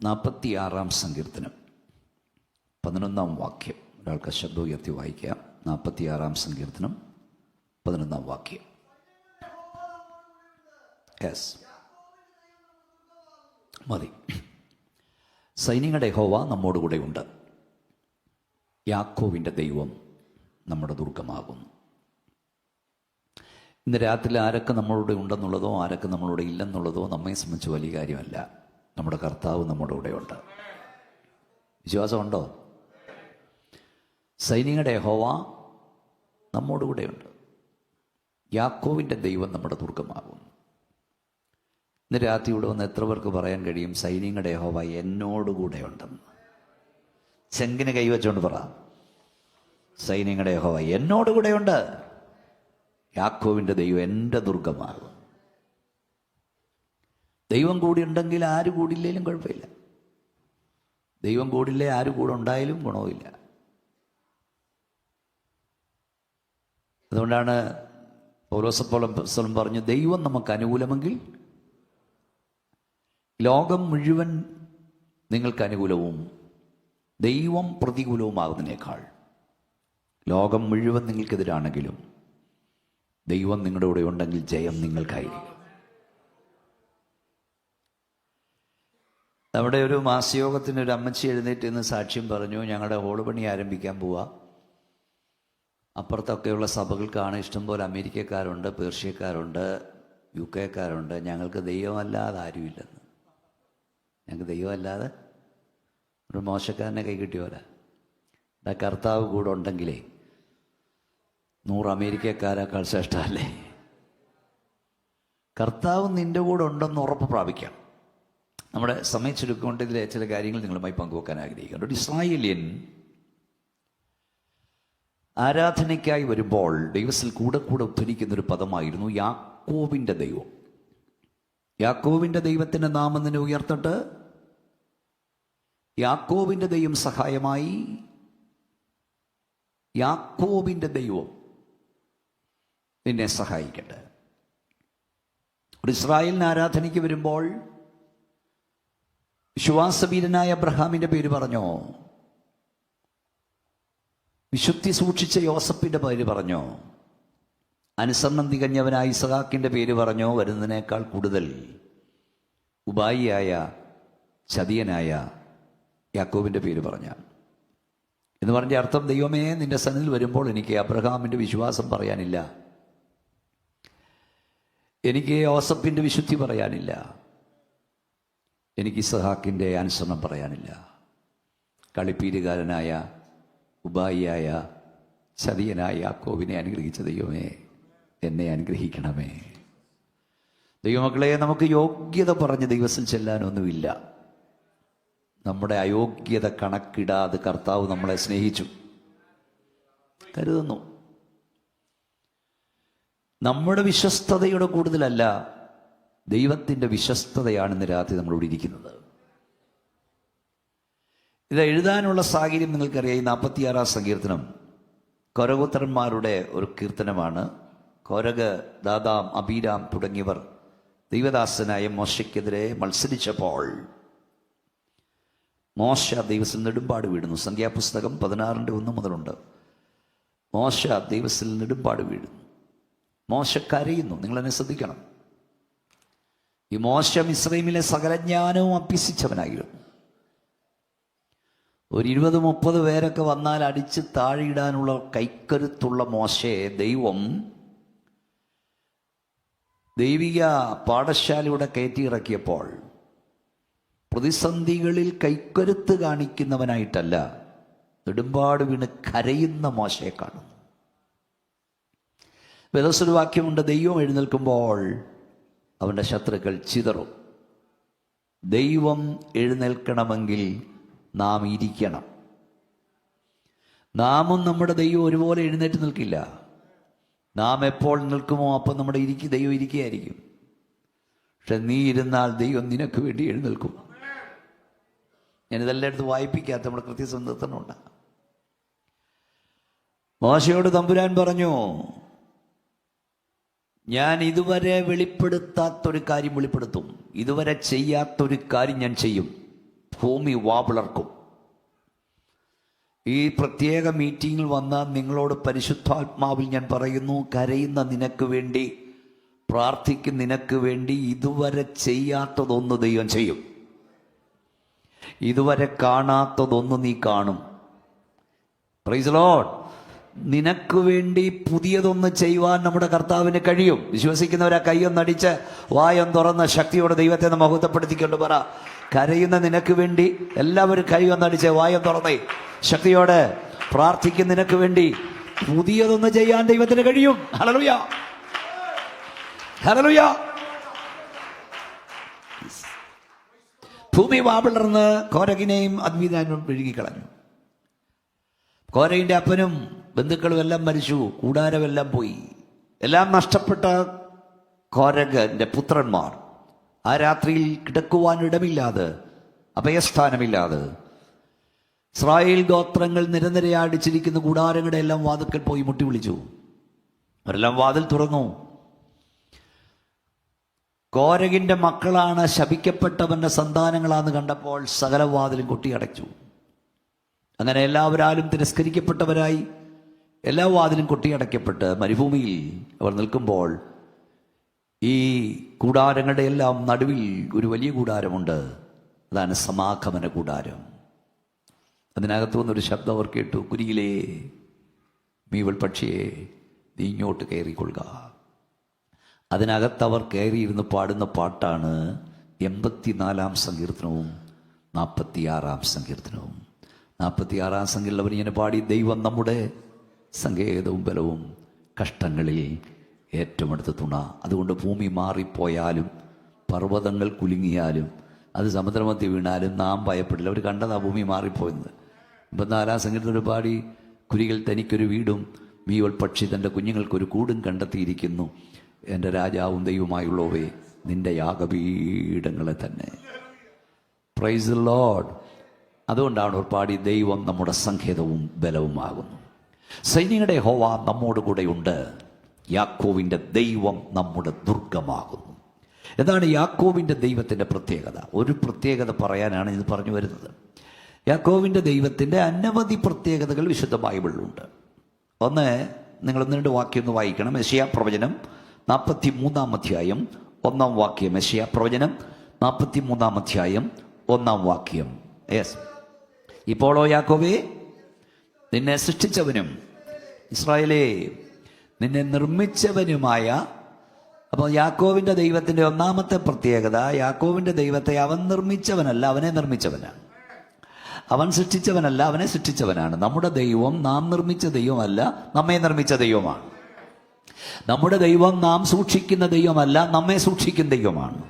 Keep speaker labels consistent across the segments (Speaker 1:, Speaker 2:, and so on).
Speaker 1: 46-ാം സങ്കീർത്തനം 11-ാം വാക്യം. ഒരാൾക്ക് ശബ്ദം ഉയർത്തി വായിക്കാം. 46-ാം സങ്കീർത്തനം 11-ാം വാക്യം. യെസ്, മതി. സൈന്യങ്ങളുടെ യഹോവ നമ്മോടുകൂടെ ഉണ്ട്. യാക്കോവിൻ്റെ ദൈവം നമ്മുടെ ദുർഗമാകുന്നു. ഇന്ന് രാത്രി ആരൊക്കെ നമ്മളോട് ഉണ്ടെന്നുള്ളതോ ആരൊക്കെ നമ്മളോട് ഇല്ലെന്നുള്ളതോ നമ്മെ സംബന്ധിച്ച് വലിയ കാര്യമല്ല. നമ്മുടെ കർത്താവ് നമ്മുടെ കൂടെ ഉണ്ട്. വിശ്വാസമുണ്ടോ? സൈന്യങ്ങളുടെ യഹോവ നമ്മോടുകൂടെയുണ്ട്. യാക്കോവിൻ്റെ ദൈവം നമ്മുടെ ദുർഗമാകുന്നു. ഇന്ന് രാത്രി ഇവിടെ വന്ന് എത്ര പേർക്ക് പറയാൻ കഴിയും സൈന്യങ്ങളുടെ യഹോവ എന്നോടുകൂടെ ഉണ്ടെന്ന്? ചെങ്കിന് കൈവച്ചുകൊണ്ട് പറ, സൈന്യങ്ങളുടെ യഹോവ എന്നോടുകൂടെയുണ്ട്. യാക്കോവിൻ്റെ ദൈവം എൻ്റെ ദുർഗമാകും. ദൈവം കൂടി ഉണ്ടെങ്കിൽ ആര് കൂടിയില്ലെങ്കിലും കുഴപ്പമില്ല. ദൈവം കൂടില്ലേ ആര് കൂടെ ഉണ്ടായാലും ഗുണവുമില്ല. അതുകൊണ്ടാണ് പൗലോസ് പറഞ്ഞു, ദൈവം നമുക്ക് അനുകൂലമെങ്കിൽ ലോകം മുഴുവൻ നിങ്ങൾക്ക് അനുകൂലവും ദൈവം പ്രതികൂലവുമാകുന്നതിനേക്കാൾ ലോകം മുഴുവൻ നിങ്ങൾക്കെതിരാണെങ്കിലും ദൈവം നിങ്ങളുടെ കൂടെ ഉണ്ടെങ്കിൽ ജയം നിങ്ങൾക്കായിരിക്കും. നമ്മുടെ ഒരു മാസയോഗത്തിന് ഒരു അമ്മച്ചി എഴുന്നേറ്റ് ഇന്ന് സാക്ഷ്യം പറഞ്ഞു, ഞങ്ങളുടെ ഹോള് പണി ആരംഭിക്കാൻ പോവുക. അപ്പുറത്തൊക്കെയുള്ള സഭകൾക്കാണ് ഇഷ്ടംപോലെ അമേരിക്കക്കാരുണ്ട്, പേർഷ്യക്കാരുണ്ട്, UK ക്കാരുണ്ട്. ഞങ്ങൾക്ക് ദൈവമല്ലാതെ ആരുമില്ലെന്ന്. ഞങ്ങൾക്ക് ദൈവമല്ലാതെ ഒരു മോശക്കാരനെ കൈ കിട്ടിയോല. കർത്താവ് കൂടെ ഉണ്ടെങ്കിലേ 100 അമേരിക്കക്കാരേക്കാൾ ശ്രേഷ്ഠമല്ലേ? കർത്താവ് നിൻ്റെ കൂടെ ഉണ്ടെന്ന് ഉറപ്പ് പ്രാപിക്കാം. നമ്മുടെ സമയം ചുരുക്കൊണ്ട് ഇതിലെ ചില കാര്യങ്ങൾ നിങ്ങളുമായി പങ്കുവെക്കാൻ ആഗ്രഹിക്കുന്നു. ഒരു ഇസ്രായേലിയൻ ആരാധനയ്ക്കായി വരുമ്പോൾ ദൈവത്തിൽ കൂടെ കൂടെ ഉദ്ധരിക്കുന്നൊരു പദമായിരുന്നു യാക്കോബിൻ്റെ ദൈവം. യാക്കോബിൻ്റെ ദൈവത്തിൻ്റെ നാമം നിന്നെ ഉയർത്തിട്ട് യാക്കോബിൻ്റെ ദൈവം സഹായമായി. യാക്കോബിൻ്റെ ദൈവം നിന്നെ സഹായിക്കട്ടെ. ഒരു ഇസ്രായേലിന് ആരാധനയ്ക്ക് വരുമ്പോൾ വിശ്വാസവീരനായ അബ്രഹാമിൻ്റെ പേര് പറഞ്ഞോ? വിശുദ്ധി സൂക്ഷിച്ച യോസഫിൻ്റെ പേര് പറഞ്ഞോ? അനുസരണം തികഞ്ഞവനായ ഇസഹാക്കിൻ്റെ പേര് പറഞ്ഞോ? വരുന്നതിനേക്കാൾ കൂടുതൽ ഉപായിയായ ചതിയനായ യാക്കോബിൻ്റെ പേര് പറഞ്ഞ എന്ന് പറഞ്ഞ അർത്ഥം, ദൈവമേ നിന്റെ സന്നിധിയിൽ വരുമ്പോൾ എനിക്ക് അബ്രഹാമിൻ്റെ വിശ്വാസം പറയാനില്ല, എനിക്ക് യോസഫിൻ്റെ വിശുദ്ധി പറയാനില്ല, എനിക്ക് ഇസഹാക്കിൻ്റെ അനുസരണം പറയാനില്ല. കളിപ്പീരുകാരനായ ഉപായിയായ ചതിയനായ യാക്കോബിനെ അനുഗ്രഹിച്ച ദൈവമേ എന്നെ അനുഗ്രഹിക്കണമേ. ദൈവമക്കളെ, നമുക്ക് യോഗ്യത പറഞ്ഞ് ദൈവത്തിൽ ചെല്ലാനൊന്നുമില്ല. നമ്മുടെ അയോഗ്യത കണക്കിടാതെ കർത്താവ് നമ്മളെ സ്നേഹിച്ചു കരുതുന്നു. നമ്മുടെ വിശ്വസ്തതയുടെ കൂടുതലല്ല, ദൈവത്തിൻ്റെ വിശ്വസ്തതയാണ് ഇന്ന് രാത്രി നമ്മളിവിടെ ഇരിക്കുന്നത്. ഇത് എഴുതാനുള്ള സാഹചര്യം നിങ്ങൾക്കറിയാം. ഈ 46-ാം സങ്കീർത്തനം കൊരഗോത്രന്മാരുടെ ഒരു കീർത്തനമാണ്. കൊരഗ്, ദാദാം, അബീരാം തുടങ്ങിയവർ ദൈവദാസനായ മോശയ്ക്കെതിരെ മത്സരിച്ചപ്പോൾ മോശ ദൈവത്തിൽ നെടുമ്പാട് വീഴുന്നു. സംഖ്യാപുസ്തകം 16:1 മുതലുണ്ട്. മോശ ദൈവത്തിൽ നെടുമ്പാട് വീഴുന്നു. മോശ കരയുന്നു. നിങ്ങളെന്നെ ശ്രദ്ധിക്കണം. ഈ മോശ മിസ്രൈമിലെ സകല ജ്ഞാനവും അഭ്യസിച്ചവനായിരുന്നു. ഒരു 20-30 പേരൊക്കെ വന്നാൽ അടിച്ച് താഴെയിടാനുള്ള കൈക്കരുത്തുള്ള മോശയെ ദൈവം ദൈവിക പാഠശാലയുടെ കയറ്റിയിറക്കിയപ്പോൾ പ്രതിസന്ധികളിൽ കൈക്കരുത്ത് കാണിക്കുന്നവനായിട്ടല്ല, നെടുമ്പാട് വീണ് കരയുന്ന മോശയെ കാണുന്നു. വേദോസ്തല വാക്യമുണ്ട്, ദൈവം എഴുന്നേൽക്കുമ്പോൾ അവൻ്റെ ശത്രുക്കൾ ചിതറും. ദൈവം എഴുന്നേൽക്കണമെങ്കിൽ നാം ഇരിക്കണം. നാമും നമ്മുടെ ദൈവം ഒരുപോലെ എഴുന്നേറ്റ് നിൽക്കില്ല. നാം എപ്പോൾ നിൽക്കുമോ അപ്പം നമ്മുടെ ദൈവം ഇരിക്കുകയായിരിക്കും. പക്ഷെ നീ ഇരുന്നാൽ ദൈവം നിനക്ക് വേണ്ടി എഴുന്നേൽക്കും. ഞാനിതെല്ലാം എടുത്ത് വായിപ്പിക്കാത്ത നമ്മുടെ കൃത്യസന്ധത്തിനുണ്ട്. മോശയോട് തമ്പുരാൻ പറഞ്ഞു, ഞാൻ ഇതുവരെ വെളിപ്പെടുത്താത്തൊരു കാര്യം വെളിപ്പെടുത്തും, ഇതുവരെ ചെയ്യാത്തൊരു കാര്യം ഞാൻ ചെയ്യും. ഭൂമി വാപിളർക്കും. ഈ പ്രത്യേക മീറ്റിങ്ങിൽ വന്ന നിങ്ങളോട് പരിശുദ്ധാത്മാവിൽ ഞാൻ പറയുന്നു, കരയുന്ന നിനക്ക് വേണ്ടി, പ്രാർത്ഥിക്കുന്ന നിനക്ക് വേണ്ടി ഇതുവരെ ചെയ്യാത്തതൊന്ന് ദൈവം ചെയ്യും. ഇതുവരെ കാണാത്തതൊന്ന് നീ കാണും. Praise lord. നിനക്ക് വേണ്ടി പുതിയതൊന്ന് ചെയ്യുവാൻ നമ്മുടെ കർത്താവിന് കഴിയും. വിശ്വസിക്കുന്നവരാ കൈയൊന്നടിച്ച് വായം തുറന്ന ശക്തിയോടെ ദൈവത്തെ മഹത്വപ്പെടുത്തിക്കൊണ്ട് പറ, കരയുന്ന നിനക്ക് വേണ്ടി. എല്ലാവരും കൈയൊന്നടിച്ച് വായം തുറന്നേ ശക്തിയോടെ പ്രാർത്ഥിക്കുന്ന നിനക്ക് വേണ്ടി പുതിയതൊന്ന് ചെയ്യാൻ ദൈവത്തിന് കഴിയും. Hallelujah, hallelujah. ഭൂമി വാപിളർന്ന് കോരകിനെയും അദ്വീതാനും വിഴുങ്ങിക്കളഞ്ഞു. കോരയുടെ അപ്പനും ബന്ധുക്കളും എല്ലാം മരിച്ചു, കൂടാരമെല്ലാം പോയി, എല്ലാം നഷ്ടപ്പെട്ട കോരകന്റെ പുത്രന്മാർ ആ രാത്രിയിൽ കിടക്കുവാൻ ഇടമില്ലാതെ, അഭയസ്ഥാനമില്ലാതെ, ഇസ്രായേൽ ഗോത്രങ്ങൾ നിരനിരയാടിച്ചിരിക്കുന്ന കൂടാരങ്ങളുടെ എല്ലാം വാതിൽക്കൽ പോയി മുട്ടി വിളിച്ചു. അവരെല്ലാം വാതിൽ തുറന്നു. കോരകിന്റെ മക്കളാണ്, ശപിക്കപ്പെട്ടവന്റെ സന്താനങ്ങളാന്ന് കണ്ടപ്പോൾ സകല വാതിലും കൊട്ടിയടച്ചു. അങ്ങനെ എല്ലാവരാലും തിരസ്കരിക്കപ്പെട്ടവരായി എല്ലാ വാതിലും കൊട്ടിയടയ്ക്കപ്പെട്ട് മരുഭൂമിയിൽ അവർ നിൽക്കുമ്പോൾ ഈ കൂടാരങ്ങളുടെ എല്ലാം നടുവിൽ ഒരു വലിയ കൂടാരമുണ്ട്. അതാണ് സമാഗമന കൂടാരം. അതിനകത്തു നിന്നൊരു ശബ്ദം അവർ കേട്ടു, കുരിയിലേ മീവൽ പക്ഷിയെ നീ ഇങ്ങോട്ട് കയറിക്കൊള്ളുക. അതിനകത്തവർ കയറിയിരുന്ന് പാടുന്ന പാട്ടാണ് 84-ാം സങ്കീർത്തനവും 46-ാം സങ്കീർത്തനവും. 46-ാം സങ്കീർത്തനം അവർ ഇങ്ങനെ പാടി, ദൈവം നമ്മുടെ സങ്കേതവും ബലവും, കഷ്ടങ്ങളിൽ ഏറ്റവും അടുത്ത തുണ. അതുകൊണ്ട് ഭൂമി മാറിപ്പോയാലും പർവ്വതങ്ങൾ കുലുങ്ങിയാലും അത് സമുദ്രമധ്യ വീണാലും നാം ഭയപ്പെടില്ല. അവർ കണ്ടതാ ഭൂമി മാറിപ്പോയെന്ന്. 54-ാം സങ്കീർത്തനം പാടി, കുരികൾ തനിക്കൊരു വീടും മീവൽ പക്ഷി തൻ്റെ കുഞ്ഞുങ്ങൾക്കൊരു കൂടും കണ്ടെത്തിയിരിക്കുന്നു. എൻ്റെ രാജാവും ദൈവമായുള്ളവേ, നിന്റെ യാഗപീഠങ്ങളെ തന്നെ. Price the Lord. അതുകൊണ്ടാണ് അവർ പാടി, ദൈവം നമ്മുടെ സങ്കേതവും ബലവുമാകുന്നു. സൈന്യങ്ങളുടെ യഹോവ നമ്മോട് കൂടെയുണ്ട്, യാക്കോവിൻ്റെ ദൈവം നമ്മുടെ ദുർഗമാകുന്നു. എന്താണ് യാക്കോവിൻ്റെ ദൈവത്തിൻ്റെ പ്രത്യേകത? ഒരു പ്രത്യേകത പറയാനാണ് ഇത് പറഞ്ഞു വരുന്നത്. യാക്കോവിൻ്റെ ദൈവത്തിൻ്റെ അനവധി പ്രത്യേകതകൾ വിശുദ്ധ ബൈബിളിലുണ്ട്. ഒന്ന്, നിങ്ങൾ 1-2 വാക്യം ഒന്ന് വായിക്കണം. യെശയ്യാ പ്രവചനം 43-ാം അധ്യായം 1-ാം വാക്യം. യെശയ്യാ പ്രവചനം 43-ാം അധ്യായം 1-ാം വാക്യം. യെസ്. ഇപ്പോഴോ യാക്കോബേ, നിന്നെ സൃഷ്ടിച്ചവനും ഇസ്രായേലേ നിന്നെ നിർമ്മിച്ചവനുമായ. അപ്പോൾ യാക്കോവിൻ്റെ ദൈവത്തിൻ്റെ ഒന്നാമത്തെ പ്രത്യേകത, യാക്കോവിൻ്റെ ദൈവത്തെ അവൻ നിർമ്മിച്ചവനല്ല, അവനെ നിർമ്മിച്ചവനാണ്. അവൻ സൃഷ്ടിച്ചവനല്ല, അവനെ സൃഷ്ടിച്ചവനാണ്. നമ്മുടെ ദൈവം നാം നിർമ്മിച്ച ദൈവമല്ല, നമ്മെ നിർമ്മിച്ച ദൈവമാണ്. നമ്മുടെ ദൈവം നാം സൂക്ഷിക്കുന്ന ദൈവമല്ല, നമ്മെ സൂക്ഷിക്കുന്ന ദൈവമാണ്.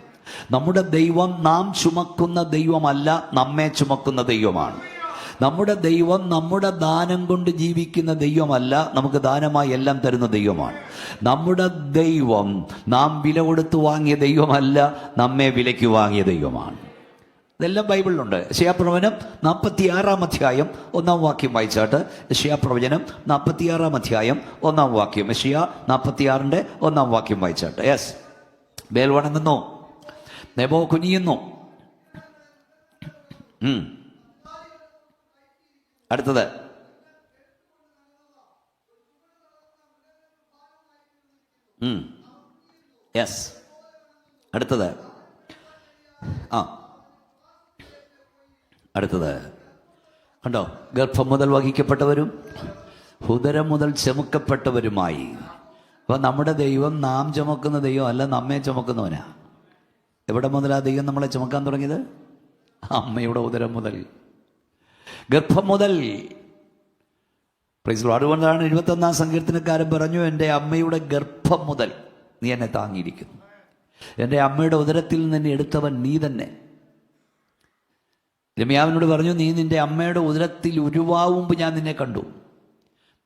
Speaker 1: നമ്മുടെ ദൈവം നാം ചുമക്കുന്ന ദൈവമല്ല, നമ്മെ ചുമക്കുന്ന ദൈവമാണ്. നമ്മുടെ ദൈവം നമ്മുടെ ദാനം കൊണ്ട് ജീവിക്കുന്ന ദൈവമല്ല, നമുക്ക് ദാനമായി എല്ലാം തരുന്ന ദൈവമാണ്. നമ്മുടെ ദൈവം നാം വില കൊടുത്ത് വാങ്ങിയ ദൈവമല്ല, നമ്മെ വിലയ്ക്ക് വാങ്ങിയ ദൈവമാണ്. ഇതെല്ലാം ബൈബിളിലുണ്ട്. യെശയ്യാ പ്രവചനം 46-ാം അധ്യായം 1-ാം വാക്യം വായിച്ചാട്ട്. യെശയ്യാ പ്രവചനം 46-ാം അധ്യായം 1-ാം വാക്യം. യെശയ്യാ 46-ന്റെ 1-ാം വാക്യം വായിച്ചാട്ട്. യെസ്. ബേൽ വണങ്ങുന്നു, നെബോ കുനിയുന്നു. അടുത്തത്, യെസ്. അടുത്തത്, അടുത്തത് കണ്ടോ, ഗർഭം മുതൽ വഹിക്കപ്പെട്ടവരും ഉദരം മുതൽ ചുമക്കപ്പെട്ടവരുമായി. അപ്പൊ നമ്മുടെ ദൈവം നാം ചുമക്കുന്ന ദൈവം അല്ല, നമ്മെ ചുമക്കുന്നവനാ. എവിടെ മുതലാ ദൈവം നമ്മളെ ചുമക്കാൻ തുടങ്ങിയത്? അമ്മയുടെ ഉദരം മുതൽ, ഗർഭം മുതൽ. Price the Lord. അതുകൊണ്ടാണ് 21-ാം സങ്കീർത്തനക്കാരൻ പറഞ്ഞു, എൻ്റെ അമ്മയുടെ ഗർഭം മുതൽ നീ എന്നെ താങ്ങിയിരിക്കുന്നു. എൻ്റെ അമ്മയുടെ ഉദരത്തിൽ നിന്ന് എടുത്തവൻ നീ തന്നെ. യിരെമ്യാവിനോട് പറഞ്ഞു, നീ നിന്റെ അമ്മയുടെ ഉദരത്തിൽ ഉരുവാവുമ്പോൾ ഞാൻ നിന്നെ കണ്ടു.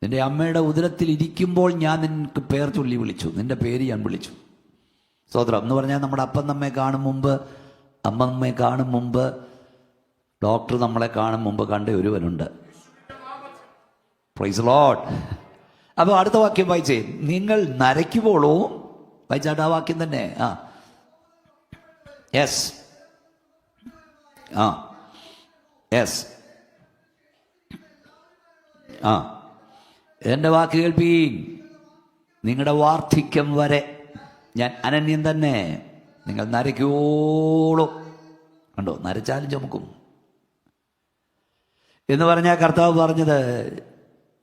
Speaker 1: നിന്റെ അമ്മയുടെ ഉദരത്തിൽ ഇരിക്കുമ്പോൾ ഞാൻ നിനക്ക് പേർ ചൊല്ലി വിളിച്ചു, നിന്റെ പേര് ഞാൻ വിളിച്ചു. സ്തോത്രം. എന്ന് പറഞ്ഞാൽ നമ്മുടെ അപ്പൻ നമ്മെ കാണും മുമ്പ്, അമ്മ നമ്മെ കാണും മുമ്പ്, ഡോക്ടർ നമ്മളെ കാണും മുമ്പ് കണ്ട ഒരുവനുണ്ട്. Price the Lord. അപ്പോൾ അടുത്ത വാക്യം വായിച്ചേ. നിങ്ങൾ നരയ്ക്കുമ്പോഴോ, വായിച്ചാട്ട് ആ വാക്യം തന്നെ. യെസ്. യെസ്. എൻ്റെ വാക്ക് കേൾപ്പീൻ. നിങ്ങളുടെ വാർദ്ധക്യം വരെ ഞാൻ അനന്യം തന്നെ. നിങ്ങൾ നരയ്ക്കോളൂ. കണ്ടോ, നരച്ചാലും ചുമക്കും എന്ന് പറഞ്ഞാൽ കർത്താവ് പറഞ്ഞത്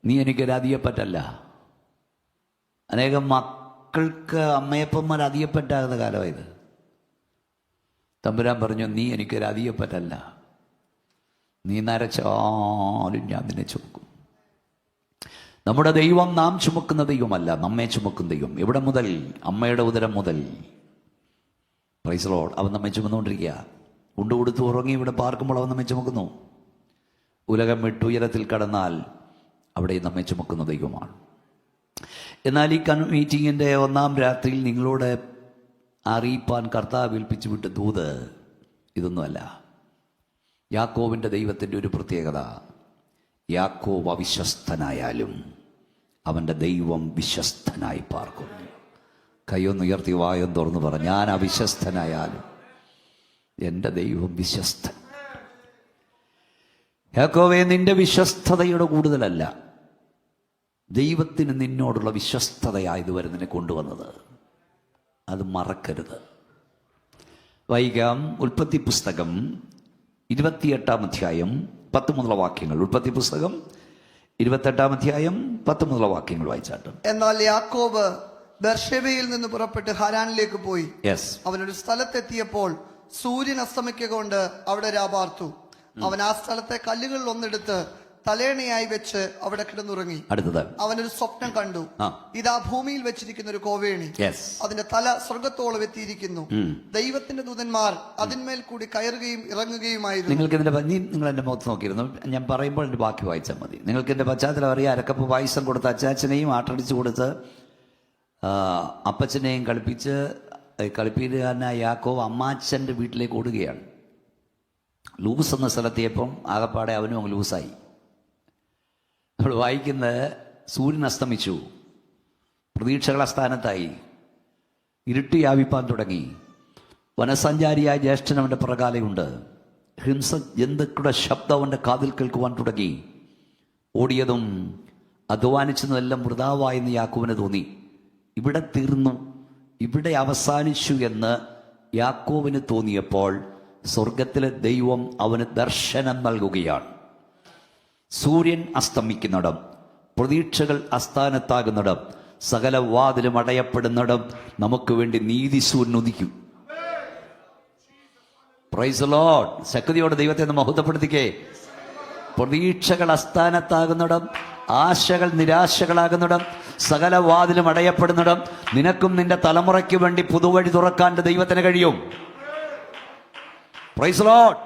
Speaker 1: നീ എനിക്കൊരു അധികപ്പറ്റല്ല. അനേകം മക്കൾക്ക് അമ്മയപ്പന്മാർ അധികപ്പറ്റാകുന്ന കാലമായത്. തമ്പുരാൻ പറഞ്ഞു നീ എനിക്കൊരു അധികപ്പറ്റല്ല. നീ നരച്ചാലും ഞാൻ നിന്നെ ചുമക്കും. നമ്മുടെ ദൈവം നാം ചുമക്കുന്ന ദൈവമല്ല, നമ്മെ ചുമക്കുന്ന ദൈവം. എവിടെ മുതൽ? അമ്മയുടെ ഉദരം മുതൽ. Price the Lord. അവൻ നമ്മെ ചുമന്നുകൊണ്ടിരിക്കുക. ഉണ്ടുകൊടുത്ത് ഉറങ്ങി ഇവിടെ പാർക്കുമ്പോൾ അവൻ നമ്മെ ചുമക്കുന്നു. ഉലകം വിട്ട് ഉയരത്തിൽ കടന്നാൽ അവിടെ നമ്മെ ചുമക്കുന്ന ദൈവമാണ്. എന്നാൽ ഈ മീറ്റിങ്ങിൻ്റെ ഒന്നാം രാത്രിയിൽ നിങ്ങളോട് അറിയിപ്പാൻ കർത്താവ് ഏൽപ്പിച്ചു വിട്ട ദൂത് ഇതൊന്നുമല്ല. യാക്കോബിൻ്റെ ദൈവത്തിൻ്റെ ഒരു പ്രത്യേകത, യാക്കോബ് അവിശ്വസ്തനായാലും അവൻ്റെ ദൈവം വിശ്വസ്തനായി പാർക്കുന്നു. കൈയൊന്നുയർത്തി വായം തുറന്ന് പറ, ഞാൻ അവിശ്വസ്തനായാലും എൻ്റെ ദൈവം വിശ്വസ്തൻ. യാക്കോബേ, നിന്റെ വിശ്വസ്തതയുടെ കൂടുതലല്ല, ദൈവത്തിന് നിന്നോടുള്ള വിശ്വസ്തതയായതുവരെ നിന്നെ കൊണ്ടുവന്നത്. അത് മറക്കരുത്. വായിക്കാം. ഉൽപ്പത്തി പുസ്തകം 28-ാം അധ്യായം 10 മുതലുള്ള വാക്യങ്ങൾ. ഉൽപ്പത്തി പുസ്തകം 28-ാം അധ്യായം 10 മുതലുള്ള വാക്യങ്ങൾ വായിച്ചാട്ട്.
Speaker 2: എന്നാൽ യാക്കോബ് ബെർഷെബയിൽ നിന്ന് പുറപ്പെട്ട് ഹാരാനിലേക്ക് പോയി. അവനൊരു സ്ഥലത്തെത്തിയപ്പോൾ സൂര്യൻ അസ്തമിക്കൊണ്ട് അവിടെ രാപാർത്തു. അവൻ ആ സ്ഥലത്തെ കല്ലുകളിൽ ഒന്നെടുത്ത് തലേണയായി വെച്ച് അവിടെ കിടന്നുറങ്ങി.
Speaker 1: അടുത്തത്,
Speaker 2: അവനൊരു സ്വപ്നം കണ്ടു. ഇതാ ഭൂമിയിൽ വെച്ചിരിക്കുന്ന ഒരു കോവേണി, അതിന്റെ തല സ്വർഗത്തോളം എത്തിയിരിക്കുന്നു. ദൈവത്തിന്റെ ദൂതന്മാർ അതിന്മേൽ കൂടി കയറുകയും ഇറങ്ങുകയുമായിരുന്നു.
Speaker 1: നിങ്ങൾക്ക് നിങ്ങൾ എന്റെ മുഖത്ത് നോക്കിയിരുന്നു. ഞാൻ പറയുമ്പോൾ എന്റെ ബാക്കി വായിച്ചാൽ മതി. നിങ്ങൾക്ക് എന്റെ പശ്ചാത്തലം അറിയാം. അരക്കപ്പ് പായസം കൊടുത്ത് അച്ചാച്ചനെയും ആട്ടടിച്ചു കൊടുത്ത് അപ്പച്ചനെയും കളിപ്പീരുകാരനായ യാക്കോബ് അമ്മാച്ചൻ്റെ വീട്ടിലേക്ക് ഓടുകയാണ്. ലൂസ് എന്ന സ്ഥലത്തിയപ്പം ആകപ്പാടെ അവനും അങ്ങ് ലൂസായി. നമ്മൾ വായിക്കുന്നത് സൂര്യൻ അസ്തമിച്ചു, പ്രതീക്ഷകൾ അസ്ഥാനത്തായി, ഇരുട്ടി വ്യാപിപ്പാൻ തുടങ്ങി. വനസഞ്ചാരിയായ ജ്യേഷ്ഠൻ അവൻ്റെ പുറകാലയുണ്ട്. ഹിംസ ജന്തുക്കളുടെ ശബ്ദം അവൻ്റെ കാതിൽ കേൾക്കുവാൻ തുടങ്ങി. ഓടിയതും അധ്വാനിച്ചതുമെല്ലാം വൃഥാവായെന്ന് യാക്കോബിന് തോന്നി. ഇവിടെ തീർന്നു, ഇവിടെ അവസാനിച്ചു എന്ന് യാക്കോബിന് തോന്നിയപ്പോൾ സ്വർഗത്തിലെ ദൈവം അവന് ദർശനം നൽകുകയാണ്. സൂര്യൻ അസ്തമിക്കുന്നിടം, പ്രതീക്ഷകൾ അസ്ഥാനത്താകുന്നിടം, സകല വാതിലും അടയപ്പെടുന്നിടം നമുക്ക് വേണ്ടി നീതിസൂര്യൻ ഉദിക്കും. Praise the lord. ശക്തിയോടെ ദൈവത്തെ ഒന്ന് മഹത്വപ്പെടുത്തിക്കേ. പ്രതീക്ഷകൾ അസ്ഥാനത്താകുന്നിടം, ആശകൾ നിരാശകളാകുന്നിടം, സകല വാതിലും അടയപ്പെടുന്നിടം നിനക്കും നിന്റെ തലമുറയ്ക്ക് വേണ്ടി പുതുവഴി തുറക്കാൻ ദൈവത്തിന് കഴിയും. Praise the lord.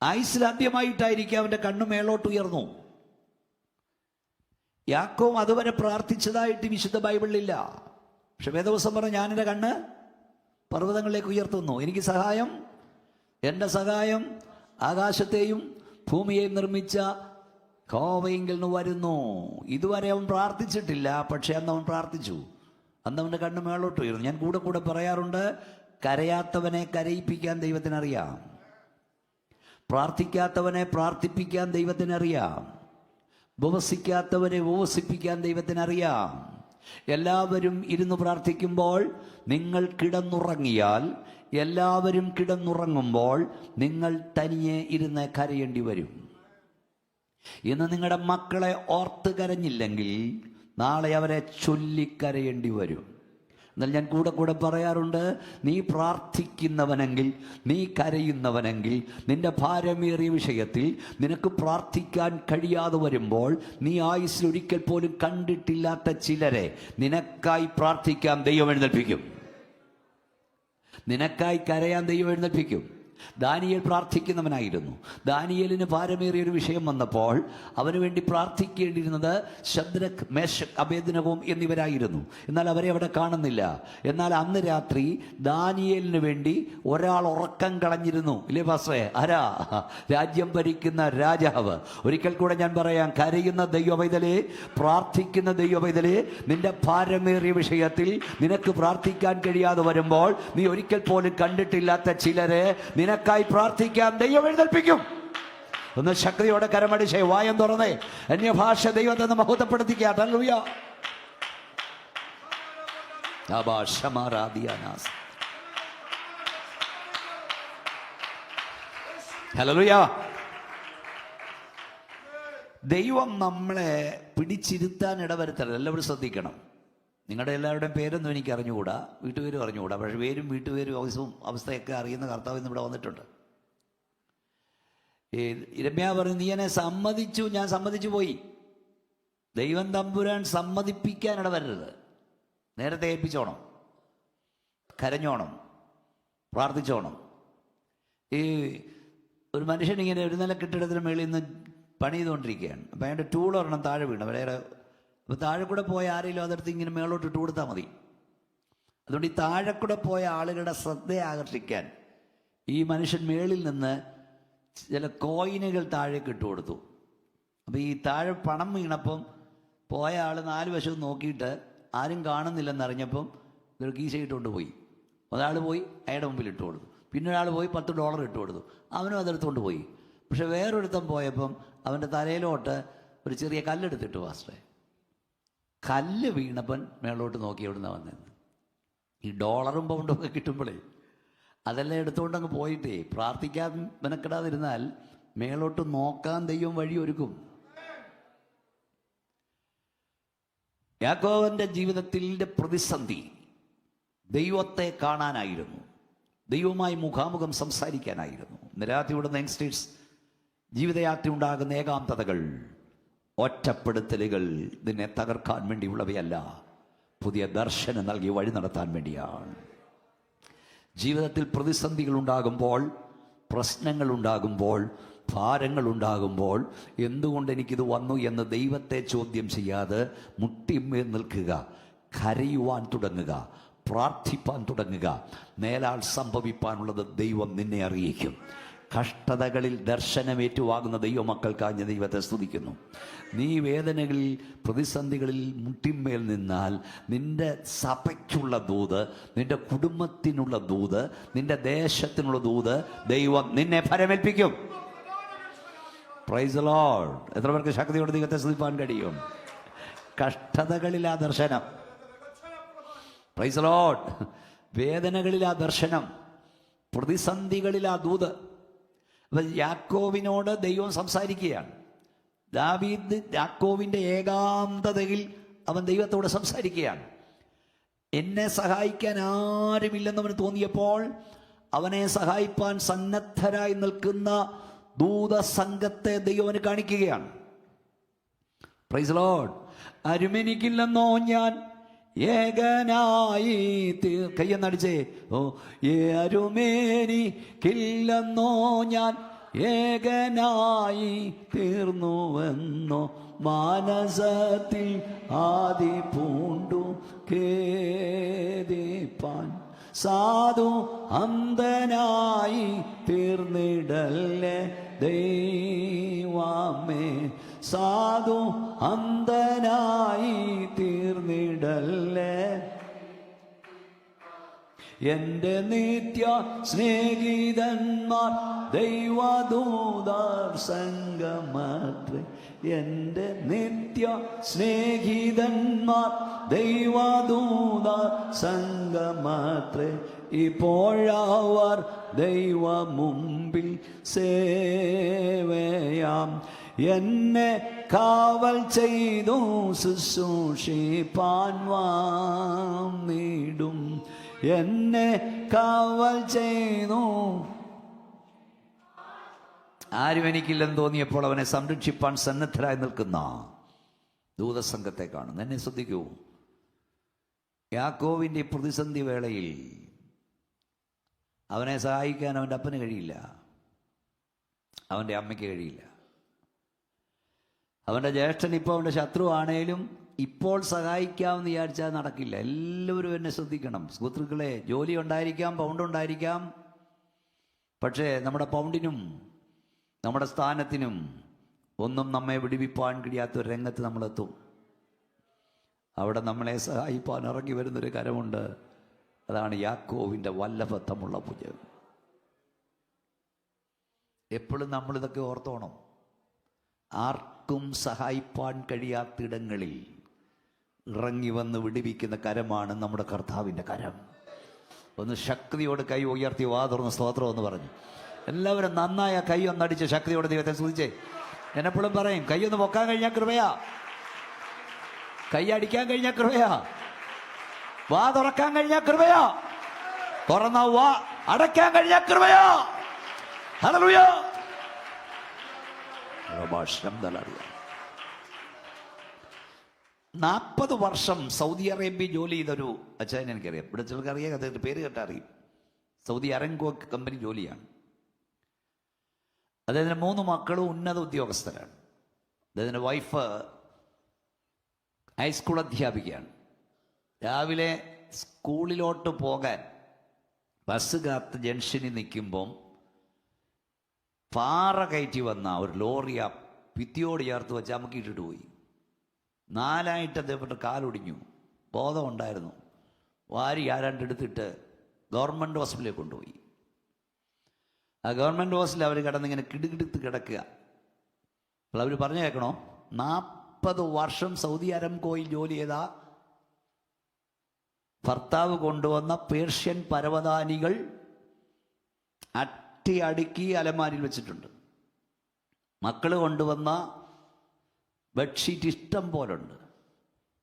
Speaker 1: ആയുസ്സിൽ ആദ്യമായിട്ടായിരിക്കും അവന്റെ കണ്ണു മേലോട്ട് ഉയർന്നു. യാക്കോബ് അതുവരെ പ്രാർത്ഥിച്ചതായിട്ട് വിശുദ്ധ ബൈബിളിലില്ല. പക്ഷെ വേദവസം പറഞ്ഞു, ഞാൻ എൻ്റെ കണ്ണ് പർവ്വതങ്ങളിലേക്ക് ഉയർത്തുന്നു. എനിക്ക് സഹായം, എൻ്റെ സഹായം ആകാശത്തെയും ഭൂമിയെയും നിർമ്മിച്ച യഹോവയിങ്കൽ നിന്ന് വരുന്നു. ഇതുവരെ അവൻ പ്രാർത്ഥിച്ചിട്ടില്ല, പക്ഷെ അന്ന് അവൻ പ്രാർത്ഥിച്ചു. അന്ന് അവൻ്റെ കണ്ണ് മേളോട്ട് ഉയർന്നു. ഞാൻ കൂടെ പറയാറുണ്ട്, കരയാത്തവനെ കരയിപ്പിക്കാൻ ദൈവത്തിനറിയാം, പ്രാർത്ഥിക്കാത്തവനെ പ്രാർത്ഥിപ്പിക്കാൻ ദൈവത്തിനറിയാം, ഉപവസിക്കാത്തവനെ ഉപവസിപ്പിക്കാൻ ദൈവത്തിനറിയാം. എല്ലാവരും ഇരുന്ന് പ്രാർത്ഥിക്കുമ്പോൾ നിങ്ങൾ കിടന്നുറങ്ങിയാൽ, എല്ലാവരും കിടന്നുറങ്ങുമ്പോൾ നിങ്ങൾ തനിയെ ഇരുന്ന് കരയേണ്ടി വരും. ഇന്ന് നിങ്ങളുടെ മക്കളെ ഓർത്ത് കരഞ്ഞില്ലെങ്കിൽ നാളെ അവരെ ചൊല്ലിക്കരയേണ്ടി വരും. എന്നാൽ ഞാൻ കൂടെ പറയാറുണ്ട്, നീ പ്രാർത്ഥിക്കുന്നവനെങ്കിൽ, നീ കരയുന്നവനെങ്കിൽ, നിന്റെ ഭാരമേറിയ വിഷയത്തിൽ നിനക്ക് പ്രാർത്ഥിക്കാൻ കഴിയാതെ വരുമ്പോൾ, നീ ആയുസ്സിൽ ഒരിക്കൽ പോലും കണ്ടിട്ടില്ലാത്ത ചിലരെ നിനക്കായി പ്രാർത്ഥിക്കാൻ ദൈവം എഴുന്നേൽപ്പിക്കും. നിനക്കായി കരയാൻ ദൈവം എഴുന്നേൽപ്പിക്കും. ദാനിയേൽ പ്രാർത്ഥിക്കുന്നവനായിരുന്നു. ദാനിയേലിന് ഭാരമേറിയൊരു വിഷയം വന്നപ്പോൾ അവന് വേണ്ടി പ്രാർത്ഥിക്കേണ്ടിയിരുന്നത് ശദ്രക്, മേശക്, അബേദ്നെഗോ എന്നിവരായിരുന്നു. എന്നാൽ അവരെ അവിടെ കാണുന്നില്ല. എന്നാൽ അന്ന് രാത്രി ദാനിയേലിന് വേണ്ടി ഒരാൾ ഉറക്കം കളഞ്ഞിരുന്നു. ഇല്ലേ പാസ്റ്ററേ? ആരാ? രാജ്യം ഭരിക്കുന്ന രാജാവ്. ഒരിക്കൽ കൂടെ ഞാൻ പറയാം, കരയുന്ന ദൈവപൈതലേ, പ്രാർത്ഥിക്കുന്ന ദൈവപൈതലേ, നിന്റെ ഭാരമേറിയ വിഷയത്തിൽ നിനക്ക് പ്രാർത്ഥിക്കാൻ കഴിയാതെ വരുമ്പോൾ, നീ ഒരിക്കൽ പോലും കണ്ടിട്ടില്ലാത്ത ചിലരെ നിനക്ക് നിനക്കായി പ്രാർത്ഥിക്കാൻ ദൈവം എഴുന്നേൽപ്പിക്കും. ഒന്ന് ശക്തിയോടെ കരമടിച്ചേ, വായം തുറന്നേ, അന്യഭാഷ ദൈവത്തെ മഹത്വപ്പെടുത്തിക്കുക. ഹല്ലേലൂയ. ഹല്ലേലൂയ. ദൈവം നമ്മളെ പിടിച്ചിരുത്താൻ ഇടവരുത്തരുത്. എല്ലാവരും ശ്രദ്ധിക്കണം. നിങ്ങളുടെ എല്ലാവരുടെയും പേരൊന്നും എനിക്ക് അറിഞ്ഞുകൂടാ, വീട്ടുപേരും അറിഞ്ഞുകൂടാ. പക്ഷെ പേരും വീട്ടുപേരും അവസ്ഥയൊക്കെ അറിയുന്ന കർത്താവ് ഇന്ന് ഇവിടെ വന്നിട്ടുണ്ട്. യിരെമ്യാ പറഞ്ഞു, നീ എന്നെ സമ്മതിച്ചു, ഞാൻ സമ്മതിച്ചു പോയി. ദൈവം തമ്പുരാൻ സമ്മതിപ്പിക്കാൻ ഇടവരരുത്. നേരത്തെ ഏൽപ്പിച്ചോണം, കരഞ്ഞോണം, പ്രാർത്ഥിച്ചോണം. ഈ ഒരു മനുഷ്യൻ ഇങ്ങനെ ഒരു നില കെട്ടിടത്തിന് മേളിൽ നിന്ന് പണി ചെയ്തുകൊണ്ടിരിക്കുകയാണ്. അപ്പം അയാളുടെ ടൂൾ ഒരെണ്ണം താഴെ വീണ്. വേറെ അപ്പോൾ താഴെ കൂടെ പോയ ആരെങ്കിലും അതെടുത്ത് ഇങ്ങനെ മേളോട്ട് ഇട്ട് കൊടുത്താൽ മതി. അതുകൊണ്ട് ഈ താഴെ കൂടെ പോയ ആളുകളുടെ ശ്രദ്ധയെ ആകർഷിക്കാൻ ഈ മനുഷ്യൻ മേളിൽ നിന്ന് ചില കോയിനുകൾ താഴേക്ക് ഇട്ട് കൊടുത്തു. അപ്പോൾ ഈ താഴെ പണം വീണപ്പം പോയ ആൾ 4 വശവും നോക്കിയിട്ട് ആരും കാണുന്നില്ലെന്നറിഞ്ഞപ്പം ഇതൊരു കീശയിട്ടുകൊണ്ട് പോയി. ഒരാൾ പോയി അയാളുടെ മുമ്പിൽ ഇട്ട് കൊടുത്തു. പിന്നെ ഒരാൾ പോയി $10 ഇട്ട് കൊടുത്തു. അവനും അതെടുത്തുകൊണ്ട് പോയി. പക്ഷെ വേറൊരുത്തം പോയപ്പം അവൻ്റെ തലയിലോട്ട് ഒരു ചെറിയ കല്ലെടുത്തിട്ടു. പാസ്റ്ററെ, കല്ല് വീണപ്പൻ മേളോട്ട് നോക്കി എവിടുന്ന വന്നത്. ഈ $ഉം പൗണ്ടും ഒക്കെ കിട്ടുമ്പോഴേ അതെല്ലാം എടുത്തുകൊണ്ടങ്ങ് പോയിട്ടേ പ്രാർത്ഥിക്കാൻ മെനക്കെടാതിരുന്നാൽ മേളോട്ട് നോക്കാൻ ദൈവം വഴിയൊരുക്കും. യാക്കോബിന്റെ ജീവിതത്തിൻ്റെ പ്രതിസന്ധി ദൈവത്തെ കാണാനായിരുന്നു, ദൈവവുമായി മുഖാമുഖം സംസാരിക്കാനായിരുന്നു. ഇന്ന് രാത്രി ഇവിടുന്ന് യങ്സ്റ്റേഴ്സ് ജീവിതയാത്ര ഉണ്ടാകുന്ന ഏകാന്തതകൾ, ഒറ്റപ്പെടുത്തലുകൾ നിന്നെ തകർക്കാൻ വേണ്ടിയുള്ളവയല്ല, പുതിയ ദർശനം നൽകി വഴി നടത്താൻ വേണ്ടിയാണ്. ജീവിതത്തിൽ പ്രതിസന്ധികൾ ഉണ്ടാകുമ്പോൾ, പ്രശ്നങ്ങൾ ഉണ്ടാകുമ്പോൾ, ഭാരങ്ങൾ ഉണ്ടാകുമ്പോൾ എന്തുകൊണ്ട് എനിക്കിത് വന്നു എന്ന് ദൈവത്തെ ചോദ്യം ചെയ്യാതെ മുട്ടിന്മേൽ നിൽക്കുക, കരയുവാൻ തുടങ്ങുക, പ്രാർത്ഥിപ്പാൻ തുടങ്ങുക. മേലാൽ സംഭവിപ്പാനുള്ളത് ദൈവം നിന്നെ അറിയിക്കും. കഷ്ടതകളിൽ ദർശനമേറ്റുവാകുന്ന ദൈവമക്കൾക്കായി ഞാൻ ദൈവത്തെ സ്തുതിക്കുന്നു. നീ വേദനകളിൽ, പ്രതിസന്ധികളിൽ മുട്ടിന്മേൽ നിന്നാൽ നിന്റെ സഭയ്ക്കുള്ള ദൂത്, നിന്റെ കുടുംബത്തിനുള്ള ദൂത്, നിന്റെ ദേശത്തിനുള്ള ദൂത് ദൈവം നിന്നെ ഫലമേൽപ്പിക്കും. Price the Lord. എത്ര പേർക്ക് ശക്തിയോടെ ദൈവത്തെ സ്തുതിപ്പാൻ കഴിയും? കഷ്ടതകളിൽ ആ ദർശനം. Price the Lord. വേദനകളിൽ ആ ദർശനം, പ്രതിസന്ധികളിൽ ആ ദൂത്. യാക്കോവിനോട് ദൈവം സംസാരിക്കുകയാണ്. ദാവീദ് യാക്കോവിന്റെ ഏകാന്തതയിൽ അവൻ ദൈവത്തോട് സംസാരിക്കുകയാണ്. എന്നെ സഹായിക്കാൻ ആരുമില്ലെന്ന് അവന് തോന്നിയപ്പോൾ അവനെ സഹായിപ്പാൻ സന്നദ്ധരായി നിൽക്കുന്ന ദൂതസംഘത്തെ ദൈവം അവന് കാണിക്കുകയാണ്. Price the Lord. അരുമെനിക്കില്ലെന്നോ ഞാൻ ഏകനായി കയ്യെന്നടിച്ചേ. ഓ, അരുമേനിക്കില്ലെന്നോ ഞാൻ ഏകനായി തീർന്നുവെന്നോ മാനസത്തിൽ ആദി പൂണ്ടു കേദിപ്പാൻ സാധു അന്ധനായി തീർന്നിടല്ലേ ദൈവമേ, സാധു അന്ധനായി തീർന്നിടല്ലേ. എന്റെ നിത്യ സ്നേഹിതന്മാർ ദൈവദൂതർ സംഗമത്രേ. എന്റെ നിത്യ സ്നേഹിതന്മാർ ദൈവദൂതർ സംഗമത്രേ. ഇപ്പോഴവർ ദൈവ മുമ്പിൽ സേവയാം. എന്നെ കാവൽ ചെയ്തു ശുശ്രൂഷിപ്പാൻ വന്നിടും. എന്നെ കാവൽ ചെയ്തു. ആരും എനിക്കില്ലെന്ന് തോന്നിയപ്പോൾ അവനെ സംരക്ഷിപ്പാൻ സന്നദ്ധരായി നിൽക്കുന്ന ദൂതസംഘത്തെ കാണുന്നു. എന്നെ ശ്രദ്ധിക്കൂ. യാക്കോവിൻ്റെ പ്രതിസന്ധി വേളയിൽ അവനെ സഹായിക്കാൻ അവൻ്റെ അപ്പന് കഴിയില്ല, അവൻ്റെ അമ്മയ്ക്ക് കഴിയില്ല. അവൻ്റെ ജ്യേഷ്ഠൻ ഇപ്പോൾ അവൻ്റെ ശത്രു ആണേലും ഇപ്പോൾ സഹായിക്കാമെന്ന് വിചാരിച്ചാൽ നടക്കില്ല. എല്ലാവരും എന്നെ ശ്രദ്ധിക്കണം സുഹൃത്തുക്കളെ. ജോലി ഉണ്ടായിരിക്കാം, പൗണ്ട് ഉണ്ടായിരിക്കാം, പക്ഷേ നമ്മുടെ പൗണ്ടിനും നമ്മുടെ സ്ഥാനത്തിനും ഒന്നും നമ്മെ വിടിവിപ്പാൻ കഴിയാത്തൊരു രംഗത്ത് നമ്മളെത്തും. അവിടെ നമ്മളെ സഹായിപ്പാൻ ഇറങ്ങി വരുന്നൊരു കരമുണ്ട്. അതാണ് യാക്കോവിൻ്റെ വല്ലഭത്വമുള്ള ഭുജം. എപ്പോഴും നമ്മളിതൊക്കെ ഓർത്തോണം. ആർക്കും സഹായിപ്പാൻ കഴിയാത്തിടങ്ങളിൽ ഇറങ്ങി വന്ന് വിടുവിക്കുന്ന കരമാണ് നമ്മുടെ കർത്താവിൻ്റെ കരം. ഒന്ന് ശക്തിയോട് കൈ ഉയർത്തി വാ തുറന്ന് സ്തോത്രം എന്ന് പറഞ്ഞു. എല്ലാവരും നന്നായ കൈ ഒന്നടിച്ച് ശക്തിയോടെ ദൈവത്തെ സ്തുതിച്ചേ. ഞാൻ എപ്പോഴും പറയും, കൈ ഒന്ന് പൊക്കാൻ കഴിഞ്ഞാൽ കൃപയാ, കൈ അടിക്കാൻ കഴിഞ്ഞാൽ കൃപയാ, വാ തുറക്കാൻ കഴിഞ്ഞാൽ കൃപയാ, തുറന്ന വാ അടയ്ക്കാൻ കഴിഞ്ഞാൽ കൃപയാ. ഹല്ലേലൂയ. 40 വർഷം സൗദി അറേബ്യ ജോലി ചെയ്തൊരു അച്ഛൻ എനിക്കറിയാം. ഇവിടെ ചിലർക്ക് അറിയാം, അദ്ദേഹത്തിന്റെ പേര് കേട്ടാ അറിയും. സൗദി അരങ്കോ കമ്പനി ജോലിയാണ്. അദ്ദേഹത്തിന് 3 മക്കളും ഉന്നത ഉദ്യോഗസ്ഥരാണ്. അദ്ദേഹത്തിന്റെ വൈഫ് ഹൈസ്കൂൾ അധ്യാപികയാണ്. രാവിലെ സ്കൂളിലോട്ട് പോകാൻ ബസ് കാത്ത് ജംഗ്ഷനിൽ നിൽക്കുമ്പം പാറ കയറ്റി വന്ന ഒരു ലോറി ആ ഭിത്തിയോട് ചേർത്ത് വെച്ച് അമുക്കിയിട്ടിട്ട് പോയി. 4 അദ്ദേഹത്തെ കാലൊടിഞ്ഞു. ബോധമുണ്ടായിരുന്നു. വാരി ആരാണ്ടെടുത്തിട്ട് ഗവൺമെൻറ് ഹോസ്പിറ്റലിൽ കൊണ്ടുപോയി. ആ ഗവൺമെൻറ് ഹോസ്പിറ്റലിൽ അവർ കിടന്നിങ്ങനെ കിടുകിടുത്ത് കിടക്കുക. അപ്പോൾ അവർ പറഞ്ഞു കേൾക്കണോ, 40 വർഷം സൗദി അരംകോയിൽ ജോലി ചെയ്ത ഭർത്താവ് കൊണ്ടുവന്ന പേർഷ്യൻ പരവതാനികൾ അട്ടി അടുക്കി അലമാരിൽ വെച്ചിട്ടുണ്ട്. മക്കള് കൊണ്ടുവന്ന ബെഡ്ഷീറ്റ് ഇഷ്ടം പോലുണ്ട്.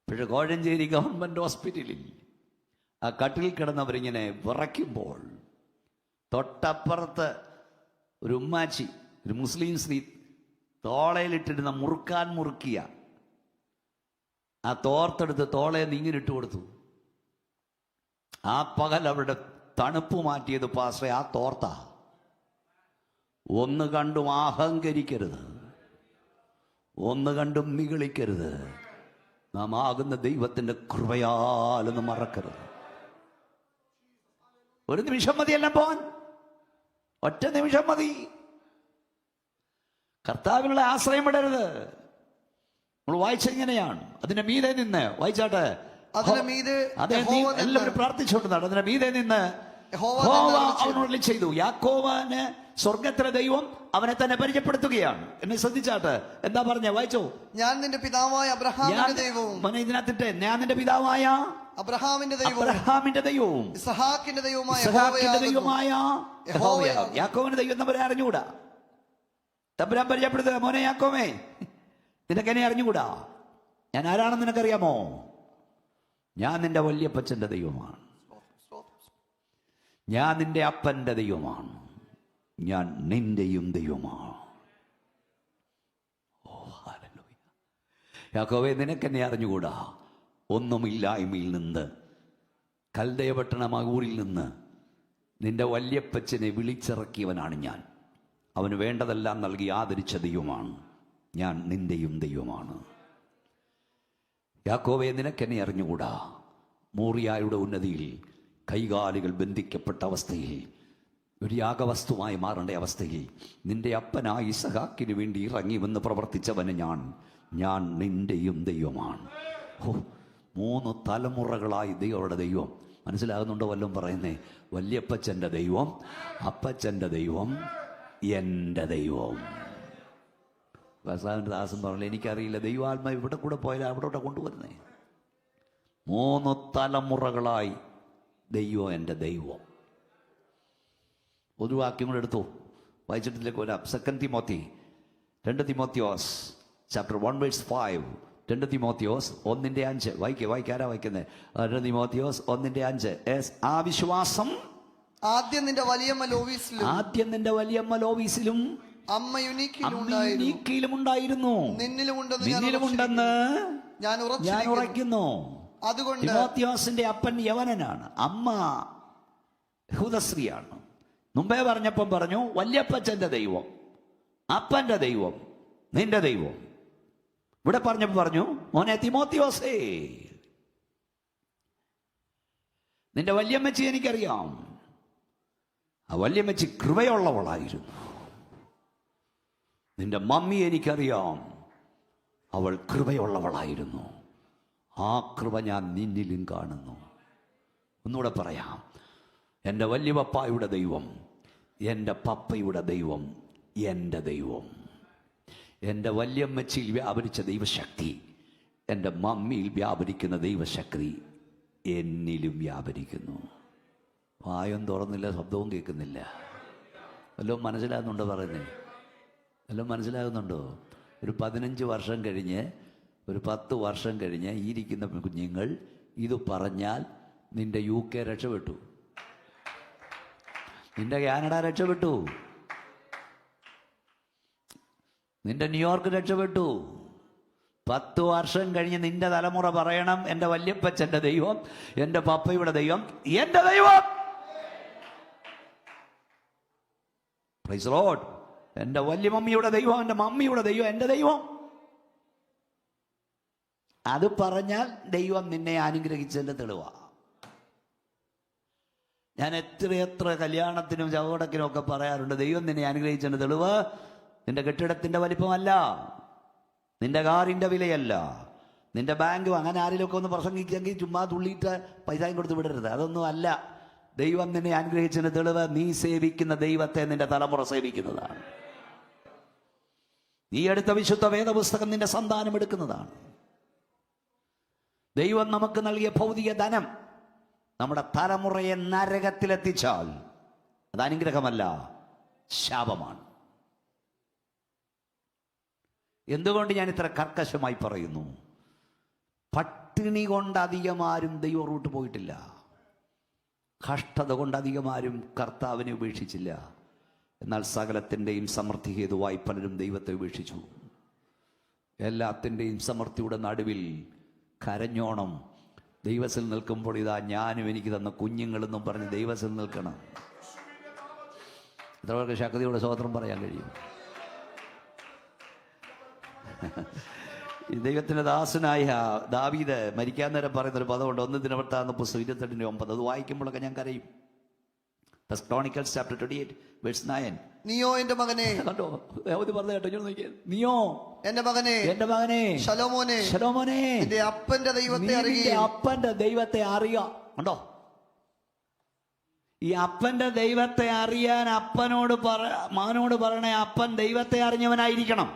Speaker 1: പക്ഷെ കോഴഞ്ചേരി ഗവൺമെൻറ് ഹോസ്പിറ്റലിൽ ആ കട്ടിൽ കിടന്നവരിങ്ങനെ വിറയ്ക്കുമ്പോൾ തൊട്ടപ്പുറത്ത് ഒരു ഉമ്മാച്ചി, ഒരു മുസ്ലിം സ്ത്രീ തോളയിലിട്ടിരുന്ന മുറുക്കാൻ മുറുക്കിയ ആ തോർത്തെടുത്ത് തോളയെ നീങ്ങിനിട്ട് കൊടുത്തു. ആ പകൽ അവരുടെ തണുപ്പ് മാറ്റിയത് പാസ്റ്ററെ ആ തോർത്ത. ഒന്ന് കണ്ടും അഹങ്കരിക്കരുത്, ഒന്ന് കണ്ടും നിഗളിക്കരുത്. നാം ആകുന്ന ദൈവത്തിന്റെ കൃപയാലെന്ന് മറക്കരുത്. ഒരു നിമിഷം മതിയെല്ലാം പോവാൻ, ഒറ്റ നിമിഷം മതി. കർത്താവിനുള്ള ആശ്രയം വിടരുത്. നമ്മൾ വായിച്ചെങ്ങനെയാണ്? അതിന്റെ മീതെ നിന്ന് വായിച്ചാട്ടെ. എല്ലാവരും പ്രാർത്ഥിച്ചുകൊണ്ടാണ്. അതിന്റെ മീതെ നിന്ന് അവനോട് ചെയ്തു. യാക്കോബിന് സ്വർഗത്തിലെ ദൈവം അവനെ തന്നെ പരിചയപ്പെടുത്തുകയാണ്. എന്നെ ശ്രദ്ധിച്ചാട്ട് എന്താ പറഞ്ഞ വായിച്ചോ.
Speaker 2: ഞാൻ നിന്റെ പിതാവായ അബ്രഹാമിന്റെ ദൈവവും.
Speaker 1: ഇതിനകത്തിട്ട് ഞാൻ നിന്റെ പിതാവായ
Speaker 2: അബ്രഹാമിന്റെ
Speaker 1: ദൈവവും
Speaker 2: ഇസ്ഹാക്കിന്റെ ദൈവമായ
Speaker 1: യഹോവയാകും. യാക്കോബിന്റെ ദൈവം തമ്പുരാൻ അറിഞ്ഞുകൂടാ. തമ്പുരാൻ പരിചയപ്പെടുത്തുക, മോനെ യാക്കോബേ, നിനക്ക് എന്നെ അറിഞ്ഞുകൂടാ. ഞാൻ ആരാണെന്ന് നിനക്കറിയാമോ? ഞാൻ നിന്റെ വല്യപ്പച്ചന്റെ ദൈവമാണ്, ഞാൻ നിന്റെ അപ്പന്റെ ദൈവമാണ്, ഞാൻ നിന്റെയും ദൈവമാണ്. ഓ ഹല്ലേലൂയ. യാക്കോബേ, നിനക്കെന്നെ അറിഞ്ഞുകൂടാ. ഒന്നുമില്ലായ്മയിൽ നിന്ന്, കൽദയപട്ടണ ഊരിൽ നിന്ന് നിന്റെ വല്യപ്പച്ചനെ വിളിച്ചിറക്കിയവനാണ് ഞാൻ. അവന് വേണ്ടതെല്ലാം നൽകി ആദരിച്ച ദൈവമാണ്. ഞാൻ നിന്റെയും ദൈവമാണ്. യാക്കോബേ, നിനക്കെന്നെ അറിഞ്ഞുകൂടാ. മോറിയായുടെ ഉന്നതിയിൽ കൈകാലുകൾ ബന്ധിക്കപ്പെട്ട അവസ്ഥയിൽ, ഒരു യാഗവസ്തുവായി മാറേണ്ട അവസ്ഥയിൽ നിന്റെ അപ്പനായ ഇസഹാക്കിന് വേണ്ടി ഇറങ്ങി വന്ന് പ്രവർത്തിച്ചവന് ഞാൻ നിന്റെയും ദൈവമാണ്. ഓ, 3 തലമുറകളായി ദൈവങ്ങളുടെ ദൈവം. മനസ്സിലാകുന്നുണ്ടോ വല്ലതും പറയുന്നേ? വല്യപ്പച്ചൻ്റെ ദൈവം, അപ്പച്ചൻ്റെ ദൈവം, എൻ്റെ ദൈവം. കർത്താവിൻ്റെ ദാസൻ പറഞ്ഞില്ല, എനിക്കറിയില്ല, ദൈവാത്മ ഇവിടെ കൂടെ പോയാൽ അവിടോട്ട് കൊണ്ടുവരുന്നേ. 3 തലമുറകളായി ദൈവം എൻ്റെ ദൈവം. ഒരു വാക്യം കൂടെ എടുത്തു, വായിച്ചിട്ടിലേക്ക് വരാം. 2 തിമോത്തി 2 തിമോത്തിയോസ് ചാപ്റ്റർ 1:5. 2 തിമോത്തിയോസ് 1:5 വായിക്കാരാ വായിക്കുന്നത്? 2 തിമോത്തിയോസ് 1:5. ആ വിശ്വാസം
Speaker 2: ആദ്യം നിന്റെ വലിയമ്മ ലോവീസിലും അമ്മ യുനീക്കിലും ഉണ്ടായിരുന്നു, നിന്നിലുമുണ്ടെന്ന് ഞാൻ ഉറയ്ക്കുന്നു. അതുകൊണ്ട്
Speaker 1: തിമോത്തിയോസിന്റെ അപ്പൻ യവനനാണ്, അമ്മ യഹൂദസ്ത്രീയാണ്. മുമ്പേ പറഞ്ഞപ്പം പറഞ്ഞു വല്യപ്പച്ചന്റെ ദൈവം, അപ്പന്റെ ദൈവം, നിന്റെ ദൈവം. ഇവിടെ പറഞ്ഞപ്പോൾ പറഞ്ഞു, മോനെ തിമോത്തിയോസേ, നിന്റെ വല്യമ്മച്ചി എനിക്കറിയാം. ആ വല്യമ്മച്ചി കൃപയുള്ളവളായിരുന്നു. നിന്റെ മമ്മി എനിക്കറിയാം, അവൾ കൃപയുള്ളവളായിരുന്നു. ആ കൃപ ഞാൻ നിന്നിലും കാണുന്നു. ഒന്നുകൂടെ പറയാം, എൻ്റെ വല്യപ്പപ്പായുടെ ദൈവം, എൻ്റെ പപ്പയുടെ ദൈവം എൻ്റെ ദൈവം. എൻ്റെ വല്യമ്മച്ചിയിൽ വ്യാപരിച്ച ദൈവശക്തി, എൻ്റെ മമ്മിയിൽ വ്യാപരിക്കുന്ന ദൈവശക്തി എന്നിലും വ്യാപരിക്കുന്നു. വായും തുറന്നില്ല, ശബ്ദവും കേൾക്കുന്നില്ല. വല്ലതും മനസ്സിലാകുന്നുണ്ടോ പറയുന്നേ? വല്ലതും മനസ്സിലാകുന്നുണ്ടോ? ഒരു 15 വർഷം കഴിഞ്ഞ്, ഒരു 10 വർഷം കഴിഞ്ഞ് ഈ ഇരിക്കുന്ന കുഞ്ഞുങ്ങൾ ഇത് പറഞ്ഞാൽ നിന്റെ UK രക്ഷപ്പെട്ടു, നിന്റെ കാനഡ രക്ഷപ്പെട്ടു, നിന്റെ ന്യൂയോർക്ക് രക്ഷപ്പെട്ടു. 10 വർഷം കഴിഞ്ഞ് നിന്റെ തലമുറ പറയണം, എൻ്റെ വല്യപ്പച്ചൻ്റെ ദൈവം, എൻ്റെ പപ്പയുടെ ദൈവം, എൻ്റെ ദൈവം. Price the Lord. എൻ്റെ വലിയ മമ്മിയുടെ ദൈവം, എൻ്റെ മമ്മിയുടെ ദൈവം, എൻ്റെ ദൈവം. അത് പറഞ്ഞാൽ ദൈവം നിന്നെ അനുഗ്രഹിച്ചതിൻ്റെ തെളിവാണ്. ഞാൻ എത്രയെത്ര കല്യാണത്തിനും ചവടക്കിനും ഒക്കെ പറയാറുണ്ട്, ദൈവം നിന്നെ അനുഗ്രഹിച്ചതിൻ്റെ തെളിവ് നിന്റെ കെട്ടിടത്തിൻ്റെ വലിപ്പമല്ല, നിന്റെ കാറിൻ്റെ വിലയല്ല, നിന്റെ ബാങ്ക്. അങ്ങനെ ആരെങ്കിലുമൊക്കെ ഒന്ന് പ്രസംഗിച്ചെങ്കിൽ ചുമ്മാ തുള്ളിയിട്ട് പൈസയും കൊടുത്ത് വിടരുത്. അതൊന്നും അല്ല. ദൈവം നിന്നെ അനുഗ്രഹിച്ചതിന് തെളിവ് നീ സേവിക്കുന്ന ദൈവത്തെ നിന്റെ തലമുറ സേവിക്കുന്നതാണ്. നീ എടുത്ത വിശുദ്ധ വേദപുസ്തകം നിന്റെ സന്താനം എടുക്കുന്നതാണ്. ദൈവം നമുക്ക് നൽകിയ ഭൗതിക ധനം നമ്മുടെ തലമുറയെ നരകത്തിലെത്തിച്ചാൽ അത് അനുഗ്രഹമല്ല, ശാപമാണ്. എന്തുകൊണ്ട് ഞാൻ ഇത്ര കർക്കശമായി പറയുന്നു? പട്ടിണി കൊണ്ട് അധികമാരും ദൈവം റൂട്ട് പോയിട്ടില്ല. കഷ്ടത കൊണ്ട് അധികമാരും കർത്താവിനെ ഉപേക്ഷിച്ചില്ല. എന്നാൽ സകലത്തിൻ്റെയും സമൃദ്ധി ഹേതുവായി പലരും ദൈവത്തെ ഉപേക്ഷിച്ചു. എല്ലാത്തിൻ്റെയും സമൃദ്ധിയുടെ നടുവിൽ കരഞ്ഞോണം ദൈവത്തിൽ നിൽക്കുമ്പോൾ ഇതാ ഞാനും എനിക്ക് തന്ന കുഞ്ഞുങ്ങളെന്നും പറഞ്ഞ് ദൈവത്തിൽ നിൽക്കണം. എത്ര പേർക്ക് ശക്തിയോടെ സ്തോത്രം പറയാൻ കഴിയും? ദൈവത്തിന്റെ ദാസനായ ദാവീദ് മരിക്കാൻ നേരം പറയുന്നൊരു പദമുണ്ട്, 1 ദിനവൃത്താന്ത പുസ്തകം 28:9. അത് വായിക്കുമ്പോഴൊക്കെ ഞാൻ കരയും. First Chronicles chapter 28 verse 9.
Speaker 2: നീയോ എന്റെ മകനെ,
Speaker 1: കണ്ടോ പറഞ്ഞു കേട്ടോ, ഞാൻ നോക്കിയേ, നീയോ
Speaker 2: എന്റെ മകനെ,
Speaker 1: എന്റെ മകനെ,
Speaker 2: ശലോമോനെ,
Speaker 1: ശലോമോനെ,
Speaker 2: നിന്റെ അപ്പന്റെ ദൈവത്തെ അറിയുക.
Speaker 1: അപ്പന്റെ ദൈവത്തെ അറിയുക. കണ്ടോ, ഈ അപ്പന്റെ ദൈവത്തെ അറിയാൻ അപ്പനോട് മകനോട് പറയണേ, അപ്പൻ ദൈവത്തെ അറിഞ്ഞവനായിരിക്കണം.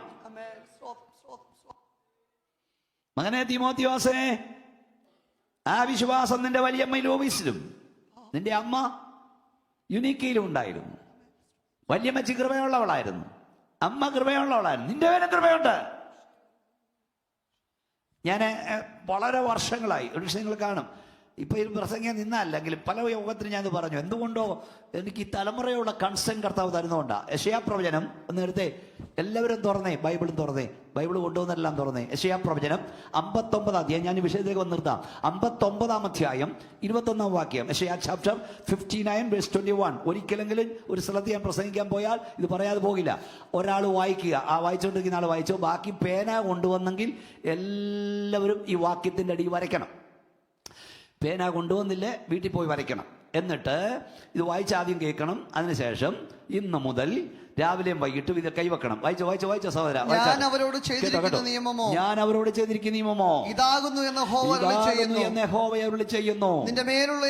Speaker 1: മകനെ തീമോത്തിയോസേ, ആ വിശ്വാസം നിന്റെ വലിയമ്മ ലോബീസിലും നിന്റെ അമ്മ യുനീക്കയിലും ഉണ്ടായിരുന്നു. വല്യമ്മച്ചി കൃപയുള്ളവളായിരുന്നു, അമ്മ കൃപയുള്ളവളായിരുന്നു, നിന്റെ പേരും കൃപയുണ്ട്. ഞാൻ വളരെ വർഷങ്ങളായി, ഒരു നിങ്ങൾ കാണും, ഇപ്പൊ ഇത് പ്രസംഗം നിന്നല്ലെങ്കിലും പല യോഗത്തിനും ഞാൻ പറഞ്ഞു. എന്തുകൊണ്ടോ എനിക്ക് ഈ തലമുറയുള്ള കൺസേൺ കർത്താവ് തരുന്നതുകൊണ്ടാണ്. യെശയ്യാ പ്രവചനം ഒന്ന് എടുത്തേ, എല്ലാവരും തുറന്നേ, ബൈബിളും തുറന്നേ, ബൈബിൾ കൊണ്ടുവന്നെല്ലാം തുറന്നേ. യെശയ്യാ പ്രവചനം 59 അധ്യായം, ഞാൻ വിഷയത്തിലേക്ക് വന്ന് നിർത്താം. 59 അധ്യായം 21 വാക്യം. യെശയ്യാ ചാപ്റ്റർ 59 verse 21. ഒരിക്കലെങ്കിലും ഒരു സ്ഥലത്ത് ഞാൻ പ്രസംഗിക്കാൻ പോയാൽ ഇത് പറയാതെ പോകില്ല. ഒരാൾ വായിക്കുക, ആ വായിച്ചുകൊണ്ടിരിക്കുന്ന ആൾ വായിച്ചു, ബാക്കി പേന കൊണ്ടുവന്നെങ്കിൽ എല്ലാവരും ഈ വാക്യത്തിന്റെ അടി വരയ്ക്കണം. പേന കൊണ്ടുവന്നില്ലേ, വീട്ടിൽ പോയി വരയ്ക്കണം. എന്നിട്ട് ഇത് വായിച്ച് ആദ്യം കേൾക്കണം. അതിനുശേഷം ഇന്ന് മുതൽ രാവിലെയും വൈകിട്ടും ഇത് കൈവെക്കണം. വായിച്ചോ സഹോദര.
Speaker 2: ഞാൻ അവരോട് ചെയ്തിരിക്കുന്ന
Speaker 1: നിയമമോ
Speaker 2: ഇതാകുന്നു എന്ന്
Speaker 1: യഹോവ അരുളി ചെയ്യുന്നു.
Speaker 2: നിന്റെ മേലുള്ള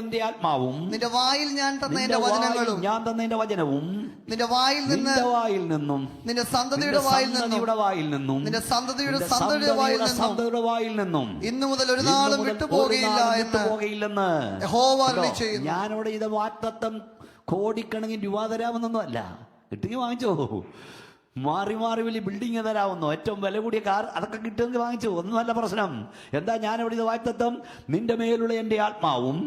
Speaker 2: എന്റെ ആത്മാവും നിന്റെ വായിൽ ഞാൻ തന്ന എന്റെ വചനവും നിന്റെ വായിൽ നിന്നും നിന്റെ സന്തതിയുടെ വായിൽ നിന്നും ഇന്നു മുതൽ ഒരു നാളും വിട്ടുപോകയില്ലെന്ന് യഹോവ അരുളി ചെയ്യുന്നു.
Speaker 1: ഞാനവിടെ ഇത് വാഗ്ദത്തം കോടിക്കണക്കിന് രൂപ തരാമെന്നൊന്നും അല്ല, കിട്ടുമെങ്കിൽ വാങ്ങിച്ചോ. മാറി വലിയ ബിൽഡിങ് തരാമെന്നോ, ഏറ്റവും വില കൂടിയ കാർ, അതൊക്കെ കിട്ടുമെങ്കിൽ വാങ്ങിച്ചോ, ഒന്നുമല്ല പ്രശ്നം. എന്താ ഞാൻ ഇവിടെ ഇത് വാഗ്ദത്തം? നിന്റെ മേലുള്ള എൻ്റെ ആത്മാവും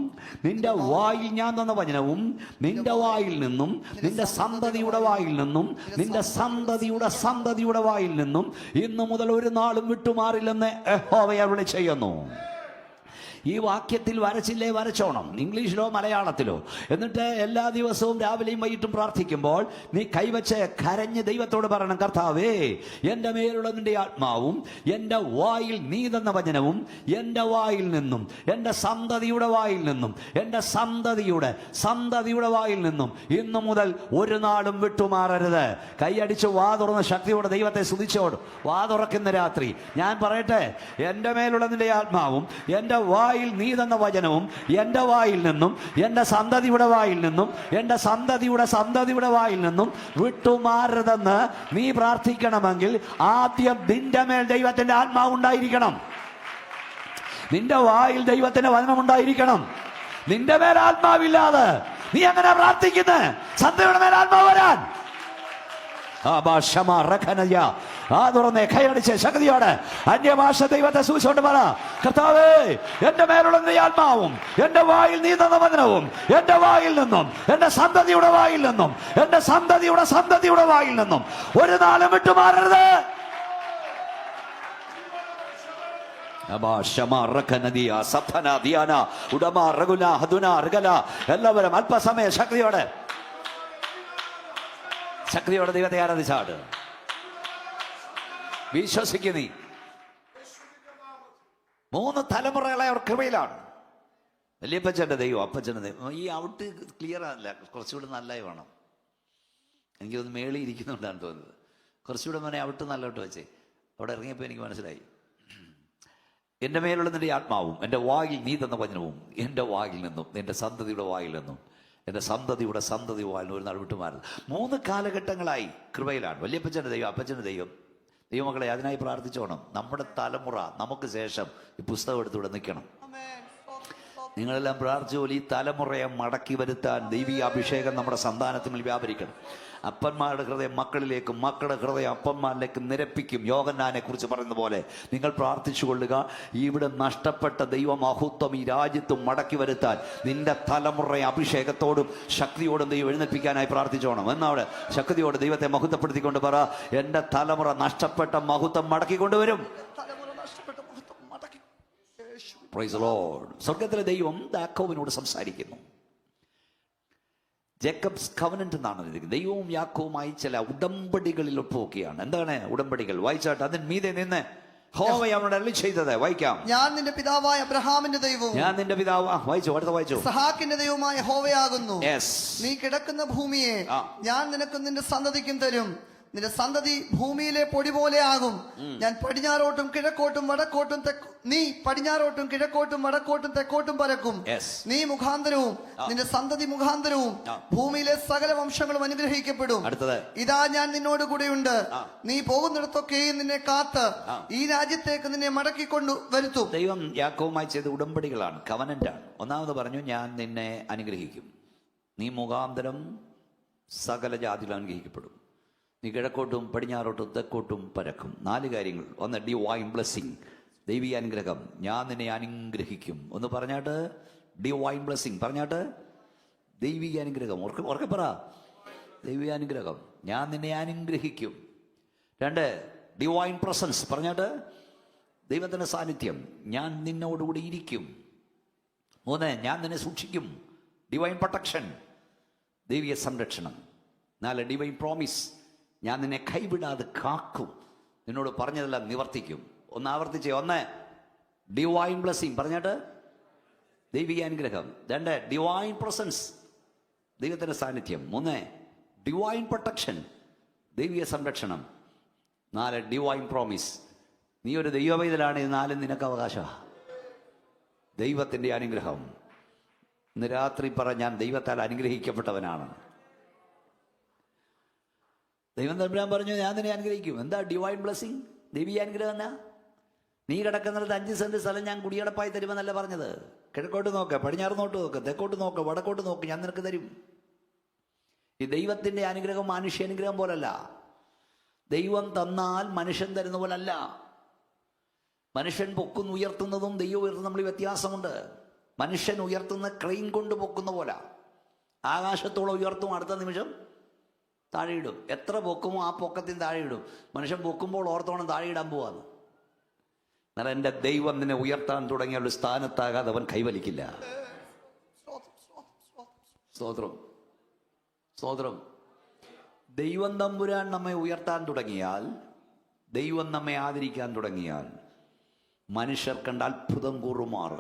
Speaker 1: നിന്റെ വായിൽ ഞാൻ തന്ന വചനവും നിന്റെ വായിൽ നിന്നും നിന്റെ സന്തതിയുടെ വായിൽ നിന്നും നിന്റെ സന്തതിയുടെ വായിൽ നിന്നും ഇന്നു മുതൽ ഒരു നാളും വിട്ടുമാറില്ലെന്ന് യഹോവ അരുളി ചെയ്യുന്നു. ഈ വാക്യത്തിൽ വരച്ചില്ലേ വരച്ചോണം, ഇംഗ്ലീഷിലോ മലയാളത്തിലോ. എന്നിട്ട് എല്ലാ ദിവസവും രാവിലെയും വൈകിട്ടും പ്രാർത്ഥിക്കുമ്പോൾ നീ കൈവച്ച് കരഞ്ഞ് ദൈവത്തോട് പറയണം, കർത്താവേ, എൻ്റെ മേലുള്ള നിന്റെ ആത്മാവും എൻ്റെ വായിൽ നീ തന്ന വചനവും എൻ്റെ വായിൽ നിന്നും എൻ്റെ സന്തതിയുടെ വായിൽ നിന്നും എൻ്റെ സന്തതിയുടെ വായിൽ നിന്നും ഇന്നു മുതൽ ഒരു നാളും വിട്ടുമാറരുത്. കൈയടിച്ച് വാ തുറന്ന് ശക്തിയോടെ ദൈവത്തെ സ്തുതിച്ചോട്. വാ തുറക്കുന്ന രാത്രി ഞാൻ പറയട്ടെ, എൻ്റെ മേലുള്ള നിന്റെ ആത്മാവും എൻ്റെ വായിൽ വായിൽ നീ തന്ന വചനവും എൻ്റെ വായിൽ നിന്നും എൻ്റെ സന്തതിയുടെ വായിൽ നിന്നും എൻ്റെ സന്തതിയുടെ വായിൽ നിന്നും വിട്ടുമാറരുതെന്ന് നീ പ്രാർത്ഥിക്കണമെങ്കിൽ ആദ്യം നിന്റെ മേൽ ദൈവത്തിന്റെ ആത്മാവ് ഉണ്ടായിരിക്കണം. നിന്റെ വായിൽ ദൈവത്തിന്റെ വചനം ഉണ്ടായിരിക്കണം. നിന്റെ മേൽ ആത്മാവില്ലാതെ നീ എങ്ങനെ പ്രാർത്ഥിക്കുന്നത്? സന്തതിയുടെ മേൽ ആത്മാവ് വരാൻ തുറന്നേ കൈയടിച്ച് ശക്തിയോടെ അന്യഭാഷ ദൈവത്തെ സൂക്ഷിച്ചോണ്ട് പറ, കർത്താവേ എന്റെ മേലുള്ള നീ ആത്മാവും എന്റെ വായിൽ നീ തന്ന വചനവും എന്റെ വായിൽ നിന്നും എന്റെ സന്തതിയുടെ വായിൽ നിന്നും എന്റെ സന്തതിയുടെ വായിൽ നിന്നും ഒരു നാളും വിട്ടുമാറരുത്. എല്ലാവരും അല്പസമയം ശക്തിയോടെ ദൈവത്തെ ആരാധിച്ചാട്. വിശ്വസിക്കു നീ. 3 തലമുറകളെ അവർ കൃപയിലാണ്. വല്യപ്പച്ചന്റെ ദൈവം, അപ്പച്ചന്റെ ദൈവം. ഈ ഔട്ട് ക്ലിയർ ആണല്ല, കുറച്ചുകൂടി നല്ലതായി വേണം. എനിക്കൊന്ന് മേളി ഇരിക്കുന്നുണ്ടാണ് തോന്നുന്നത്. കുറച്ചുകൂടെ മോനെ ഔട്ട് നല്ലോട്ട് വെച്ചേ. അവിടെ ഇറങ്ങിയപ്പോൾ എനിക്ക് മനസ്സിലായി, എൻ്റെ മേലുള്ള നിന്റെ ആത്മാവും എൻ്റെ വായിൽ നീ തന്ന വചനവും എൻ്റെ വായിൽ നിന്നും എൻ്റെ സന്തതിയുടെ വായിൽ നിന്നും എൻ്റെ സന്തതി വായിൽ ഒരു നാൾ വിട്ടുമാറുന്നത്. 3 കാലഘട്ടങ്ങളായി കൃപയിലാണ്. വല്യപ്പച്ചൻ്റെ ദൈവം, അപ്പച്ചൻ്റെ ദൈവം. ദൈവമക്കളെ അതിനായി പ്രാർത്ഥിച്ചോണം. നമ്മുടെ തലമുറ നമുക്ക് ശേഷം ഈ പുസ്തകം എടുത്തുകൂടെ നിൽക്കണം. നിങ്ങളെല്ലാം പ്രാർത്ഥിച്ചോളി. ഈ തലമുറയെ മടക്കി വരുത്താൻ ദൈവിക അഭിഷേകം നമ്മുടെ സന്താനത്തിൽ വ്യാപരിക്കണം. അപ്പന്മാരുടെ ഹൃദയം മക്കളിലേക്കും മക്കളുടെ ഹൃദയം അപ്പന്മാരിലേക്കും നിരപ്പിക്കും. യോഹന്നാനെ കുറിച്ച് പറയുന്ന പോലെ നിങ്ങൾ പ്രാർത്ഥിച്ചു കൊള്ളുക. ഇവിടെ നഷ്ടപ്പെട്ട ദൈവമഹത്വം ഈ രാജ്യത്ത് മടക്കി വരുത്താൻ നിന്റെ തലമുറയെ അഭിഷേകത്തോടും ശക്തിയോടും ദൈവം എഴുന്നേൽപ്പിക്കാനായി പ്രാർത്ഥിച്ചോണം. എന്നവിടെ ശക്തിയോട് ദൈവത്തെ മഹത്വപ്പെടുത്തിക്കൊണ്ട് പറ, എൻ്റെ തലമുറ നഷ്ടപ്പെട്ട മഹത്വം മടക്കിക്കൊണ്ടുവരും. Praise the lord. സ്വർഗ്ഗത്തിലെ ദൈവം യാക്കോബിനോട് സംസാരിക്കുന്നു. ജേക്കബ്സ് കവനന്റ് എന്നാണ് എഴുതിയിരിക്കുന്നത്. ദൈവവും യാക്കോവുമായി ചില ഉടമ്പടികളിൽ ഒപ്പുവെക്കുകയാണ്. എന്താണ് ഉടമ്പടികൾ? വായിച്ചാട്ട് അതിന് മീതെ നിന്ന് യഹോവ അവനോട് അരുളി ചെയ്തത് വായിക്കാം.
Speaker 2: ഞാൻ നിന്റെ പിതാവായ അബ്രഹാമിന്റെ ദൈവവും
Speaker 1: ഞാൻ നിന്റെ പിതാവ് വായിച്ചു, അടുത്ത വായിച്ചു.
Speaker 2: ഇസ്ഹാക്കിന്റെ ദൈവമായ യഹോവയാകുന്നു. നീ കിടക്കുന്ന ഭൂമിയെ ഞാൻ നിനക്കും നിന്റെ സന്തതിക്കും തരും. നിന്റെ സന്തതി ഭൂമിയിലെ പൊടി പോലെ ആകും. ഞാൻ പടിഞ്ഞാറോട്ടും കിഴക്കോട്ടും വടക്കോട്ടും നീ പടിഞ്ഞാറോട്ടും കിഴക്കോട്ടും വടക്കോട്ടും തെക്കോട്ടും പരക്കും. നീ മുഖാന്തരവും നിന്റെ സന്തതി മുഖാന്തരവും ഭൂമിയിലെ സകല വംശങ്ങളും അനുഗ്രഹിക്കപ്പെടും. ഇതാ ഞാൻ നിന്നോട് കൂടെയുണ്ട്. നീ പോകുന്നിടത്തൊക്കെയും നിന്നെ കാത്ത് ഈ രാജ്യത്തേക്ക് നിന്നെ മടക്കിക്കൊണ്ടു വരുത്തും.
Speaker 1: ദൈവം യാക്കോവുമായി ചെയ്ത ഉടമ്പടികളാണ്, കവനന്റാണ്. ഒന്നാമത് പറഞ്ഞു, ഞാൻ നിന്നെ അനുഗ്രഹിക്കും. നീ മുഖാന്തരം സകല ജാതികൾ അനുഗ്രഹിക്കപ്പെടും. നീ കിഴക്കോട്ടും പടിഞ്ഞാറോട്ടും തെക്കോട്ടും പരക്കും. 4 കാര്യങ്ങൾ. ഒന്ന് ഡിവൈൻ ബ്ലെസ്സിങ്, ദൈവീയ അനുഗ്രഹം. ഞാൻ നിന്നെ അനുഗ്രഹിക്കും. ഒന്ന് പറഞ്ഞാട്ട് ഡിവൈൻ ബ്ലെസ്സിങ്, പറഞ്ഞാട്ട് ദൈവിക അനുഗ്രഹം. ഉറക്കെ പറ, ദൈവിക അനുഗ്രഹം. ഞാൻ നിന്നെ അനുഗ്രഹിക്കും. 2 ഡിവൈൻ പ്രസൻസ്, പറഞ്ഞാട്ട് ദൈവത്തിന്റെ സാന്നിധ്യം. ഞാൻ നിന്നോടുകൂടി ഇരിക്കും. 3 ഞാൻ നിന്നെ സൂക്ഷിക്കും. ഡിവൈൻ പ്രൊട്ടക്ഷൻ, ദൈവിക സംരക്ഷണം. 4 ഡിവൈൻ പ്രോമിസ്, ഞാൻ നിന്നെ കൈവിടാതെ കാക്കും. നിന്നോട് പറഞ്ഞതെല്ലാം നിവർത്തിക്കും. ഒന്ന് ആവർത്തിച്ചേ. 1 ഡിവൈൻ ബ്ലെസ്സിങ്, പറഞ്ഞിട്ട് ദൈവിക അനുഗ്രഹം. 2 ഡിവൈൻ പ്രസൻസ്, ദൈവത്തിന്റെ സാന്നിധ്യം. 3 ഡിവൈൻ പ്രൊട്ടക്ഷൻ, ദൈവിക സംരക്ഷണം. 4 ഡിവൈൻ പ്രോമിസ്. നീ ഒരു ദൈവവൈതലാണ്. 4 നിനക്ക് അവകാശമാണ്. ദൈവത്തിന്റെ അനുഗ്രഹം. ഇന്ന് രാത്രി പറ, ഞാൻ ദൈവത്താൽ അനുഗ്രഹിക്കപ്പെട്ടവനാണ്. ദൈവം തമ്പുരാൻ പറഞ്ഞു, ഞാൻ നിന്നെ അനുഗ്രഹിക്കും. എന്താ ഡിവൈൻ ബ്ലെസ്സിങ്, ദൈവീയ അനുഗ്രഹം? എന്നാ നീ കിടക്കുന്നിടത്ത് 5 സെന്റ് സ്ഥലം ഞാൻ കുടിയടപ്പായി തരുമെന്നല്ല പറഞ്ഞത്. കിഴക്കോട്ട് നോക്ക്, പടിഞ്ഞാറ് നോക്ക്, തെക്കോട്ട് നോക്ക്, വടക്കോട്ട് നോക്ക്, ഞാൻ നിനക്ക് തരും. ഈ ദൈവത്തിന്റെ അനുഗ്രഹം മാനുഷ്യാനുഗ്രഹം പോലല്ല. ദൈവം തന്നാൽ മനുഷ്യൻ തരുന്ന പോലല്ല. മനുഷ്യൻ പൊക്കുന്നു ഉയർത്തുന്നതും ദൈവം ഉയർത്തുന്ന തമ്മിൽ വ്യത്യാസമുണ്ട്. മനുഷ്യൻ ഉയർത്തുന്ന ക്രെയിൻ കൊണ്ട് പൊക്കുന്ന പോലെ ആകാശത്തോളം ഉയർത്തും, അടുത്ത നിമിഷം താഴെയിടും. എത്ര പൊക്കുമോ ആ പൊക്കത്തിൽ താഴെയിടും. മനുഷ്യൻ പൊക്കുമ്പോൾ ഓർത്തോണം താഴെയിടാൻ പോവാന്ന്. എന്നാൽ എൻ്റെ ദൈവം നിന്നെ ഉയർത്താൻ തുടങ്ങിയ ഒരു സ്ഥാനത്താകാതെ അവൻ കൈവലിക്കില്ല. സ്തോത്രം, സ്തോത്രം. ദൈവം തമ്പുരാൻ നമ്മെ ഉയർത്താൻ തുടങ്ങിയാൽ, ദൈവം നമ്മെ ആദരിക്കാൻ തുടങ്ങിയാൽ, മനുഷ്യർ കണ്ട് അത്ഭുതം കൂറുമാർ,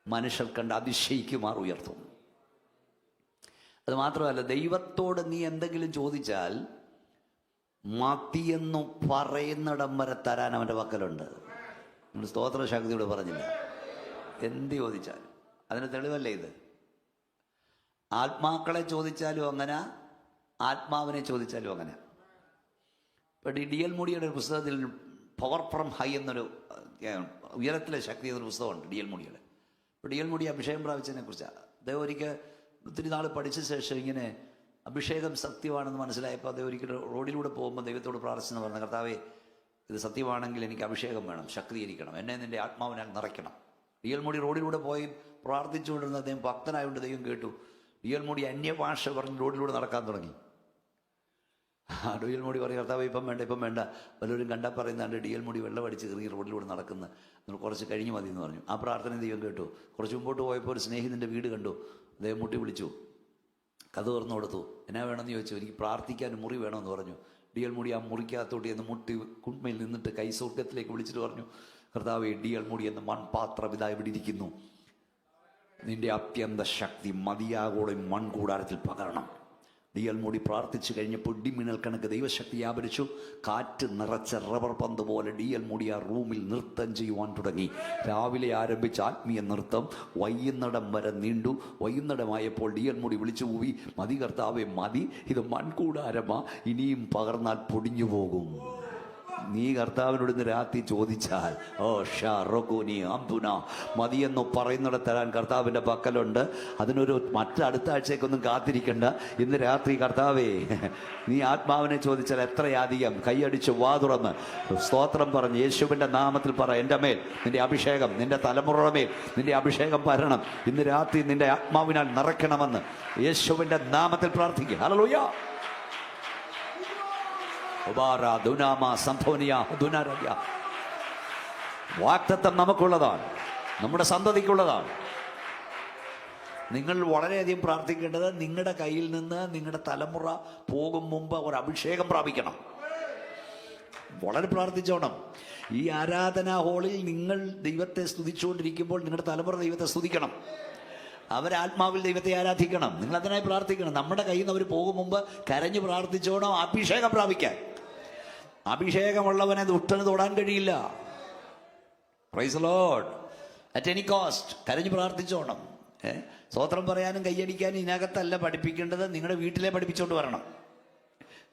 Speaker 1: മനുഷ്യർ കണ്ട് അതിശയിക്കുമാർ ഉയർത്തും. അത് മാത്രമല്ല, ദൈവത്തോട് നീ എന്തെങ്കിലും ചോദിച്ചാൽ മതിയെന്നു പറയുന്നിടം വരെ തരാൻ അവൻ്റെ പക്കലുണ്ട്. നമ്മൾ സ്തോത്ര ശക്തിയോട് പറഞ്ഞില്ല. എന്ത് ചോദിച്ചാലും. അതിന് തെളിവല്ലേ ഇത്? ആത്മാക്കളെ ചോദിച്ചാലും അങ്ങനെ, ആത്മാവിനെ ചോദിച്ചാലും അങ്ങനെ. ഇപ്പൊ DL മൂഡിയുടെ ഒരു പുസ്തകത്തിൽ പവർ ഫ്രം ഹൈ എന്നൊരു ഉയരത്തിലെ ശക്തി എന്നൊരു പുസ്തകമുണ്ട് DL മൂഡിയുടെ. ഇപ്പോൾ DL മൂഡി അഭിഷേകം പ്രാപിച്ചതിനെ കുറിച്ചാണ്. അദ്ദേഹം ഒരിക്കൽ ഒത്തിരി നാൾ പഠിച്ച ശേഷം ഇങ്ങനെ അഭിഷേകം സത്യമാണെന്ന് മനസ്സിലായപ്പോൾ അദ്ദേഹം ഒരിക്കൽ റോഡിലൂടെ പോകുമ്പോൾ ദൈവത്തോട് പ്രാർത്ഥിച്ചെന്ന് പറഞ്ഞ, കർത്താവേ, ഇത് സത്യമാണെങ്കിൽ എനിക്ക് അഭിഷേകം വേണം, ശക്തീകരിക്കണം, എന്നെ നിൻ്റെ ആത്മാവിനാൽ നിറയ്ക്കണം. DL മൂഡി റോഡിലൂടെ പോയി പ്രാർത്ഥിച്ചുകൊണ്ടിരുന്ന അദ്ദേഹം ഭക്തനായതുകൊണ്ട് ദൈവം കേട്ടു. DL മൂഡി അന്യഭാഷ പറഞ്ഞ് റോഡിലൂടെ നടക്കാൻ തുടങ്ങി. DL മൂഡി പറയും, കർത്താവ് ഇപ്പം വേണ്ട, വല്ലവരും കണ്ടാൽ പറയുന്നുണ്ട് DL മൂഡി വെള്ളം അടിച്ച് കയറി റോഡിലൂടെ നടക്കുന്ന, നമ്മൾ കുറച്ച് കഴിഞ്ഞ് മതി എന്ന് പറഞ്ഞു. ആ പ്രാർത്ഥന ദൈവം കേട്ടു. കുറച്ച് മുമ്പോട്ട് പോയപ്പോൾ ഒരു സ്നേഹിതൻ്റെ വീട് കണ്ടു. അദ്ദേഹം മുട്ടി വിളിച്ചു, കഥ തുറന്നു കൊടുത്തു. എന്നാ വേണമെന്ന് ചോദിച്ചു. എനിക്ക് പ്രാർത്ഥിക്കാൻ മുറി വേണമെന്ന് പറഞ്ഞു. DL മൂഡി ആ മുറിക്കകത്തോട്ട് എന്ന് മുട്ടി കുണ്മയിൽ നിന്നിട്ട് കൈ സ്വർഗത്തിലേക്ക് വിളിച്ചിട്ട് പറഞ്ഞു, കർത്താവേ, DL മൂഡി എന്ന മൺപാത്രം ഇതാ ഇവിടെ ഇരിക്കുന്നു, നിന്റെ അത്യന്ത ശക്തി മതിയാകോടെ മൺകൂടാരത്തിൽ പകരണം. DL മൂഡി പ്രാർത്ഥിച്ചു കഴിഞ്ഞപ്പോൾ ഇടിമിന്നൽ കണക്ക് ദൈവശക്തി വ്യാപരിച്ചു. കാറ്റ് നിറച്ച റബ്ബർ പന്ത് പോലെ DL മൂഡി ആ റൂമിൽ നൃത്തം ചെയ്യുവാൻ തുടങ്ങി. രാവിലെ ആരംഭിച്ച ആത്മീയ നൃത്തം വൈകുന്നേരം വരെ നീണ്ടു. വൈകുന്നേരമായപ്പോൾ DL മൂഡി വിളിച്ചു പോയി, മതി കർത്താവേ, മതി, ഇത് മൺകൂടാരമാ, ഇനിയും പകർന്നാൽ പൊടിഞ്ഞു പോകും. നീ കർത്താവിനോട് ഇന്ന് രാത്രി ചോദിച്ചാൽ, ഓ ഷാറോനി അംബുന, മതിയെന്ന് പറയുന്നിടത്ത് തരാൻ കർത്താവിൻ്റെ പക്കലുണ്ട്. അതിനൊരു അടുത്ത ആഴ്ചയൊക്കൊന്നും കാത്തിരിക്കണ്ട. ഇന്ന് രാത്രി കർത്താവേ, നീ ആത്മാവിനെ ചോദിച്ചാൽ എത്രയധികം കൈയടിച്ച് വാ തുറന്ന് സ്തോത്രം പറഞ്ഞ് യേശുവിൻ്റെ നാമത്തിൽ പറ, എൻ്റെ മേൽ നിന്റെ അഭിഷേകം, നിന്റെ തലമുറയുടെ മേൽ നിന്റെ അഭിഷേകം വരണം, ഇന്ന് രാത്രി നിന്റെ ആത്മാവിനാൽ നിറയ്ക്കണമെന്ന് യേശുവിൻ്റെ നാമത്തിൽ പ്രാർത്ഥിക്കുക. ഹല്ലേലൂയ. വാഗ്ദത്തം നമുക്കുള്ളതാണ്, നമ്മുടെ സന്തതിക്കുള്ളതാണ്. നിങ്ങൾ വളരെയധികം പ്രാർത്ഥിക്കേണ്ടത് നിങ്ങളുടെ കയ്യിൽ നിന്ന് നിങ്ങളുടെ തലമുറ പോകും മുമ്പ് ഒരു അഭിഷേകം പ്രാപിക്കണം. വളരെ പ്രാർത്ഥിച്ചോണം. ഈ ആരാധനാ ഹാളിൽ നിങ്ങൾ ദൈവത്തെ സ്തുതിച്ചുകൊണ്ടിരിക്കുമ്പോൾ നിങ്ങളുടെ തലമുറ ദൈവത്തെ സ്തുതിക്കണം. അവരാത്മാവിൽ ദൈവത്തെ ആരാധിക്കണം. നിങ്ങൾ അതിനായി പ്രാർത്ഥിക്കണം. നമ്മുടെ കയ്യിൽ നിന്ന് അവർ പോകും മുമ്പ് കരഞ്ഞു പ്രാർത്ഥിച്ചോണം അഭിഷേകം പ്രാപിക്കാൻ. അഭിഷേകമുള്ളവനെ ദുഷ്ടന് തൊടാൻ കഴിയില്ല. Praise lord. At any cost കരഞ്ഞു പ്രാർത്ഥിച്ചോണം. സ്തോത്രം പറയാനും കൈയടിക്കാനും ഇതിനകത്തല്ല പഠിപ്പിക്കേണ്ടത്, നിങ്ങളുടെ വീട്ടിലെ പഠിപ്പിച്ചോണ്ട് വരണം.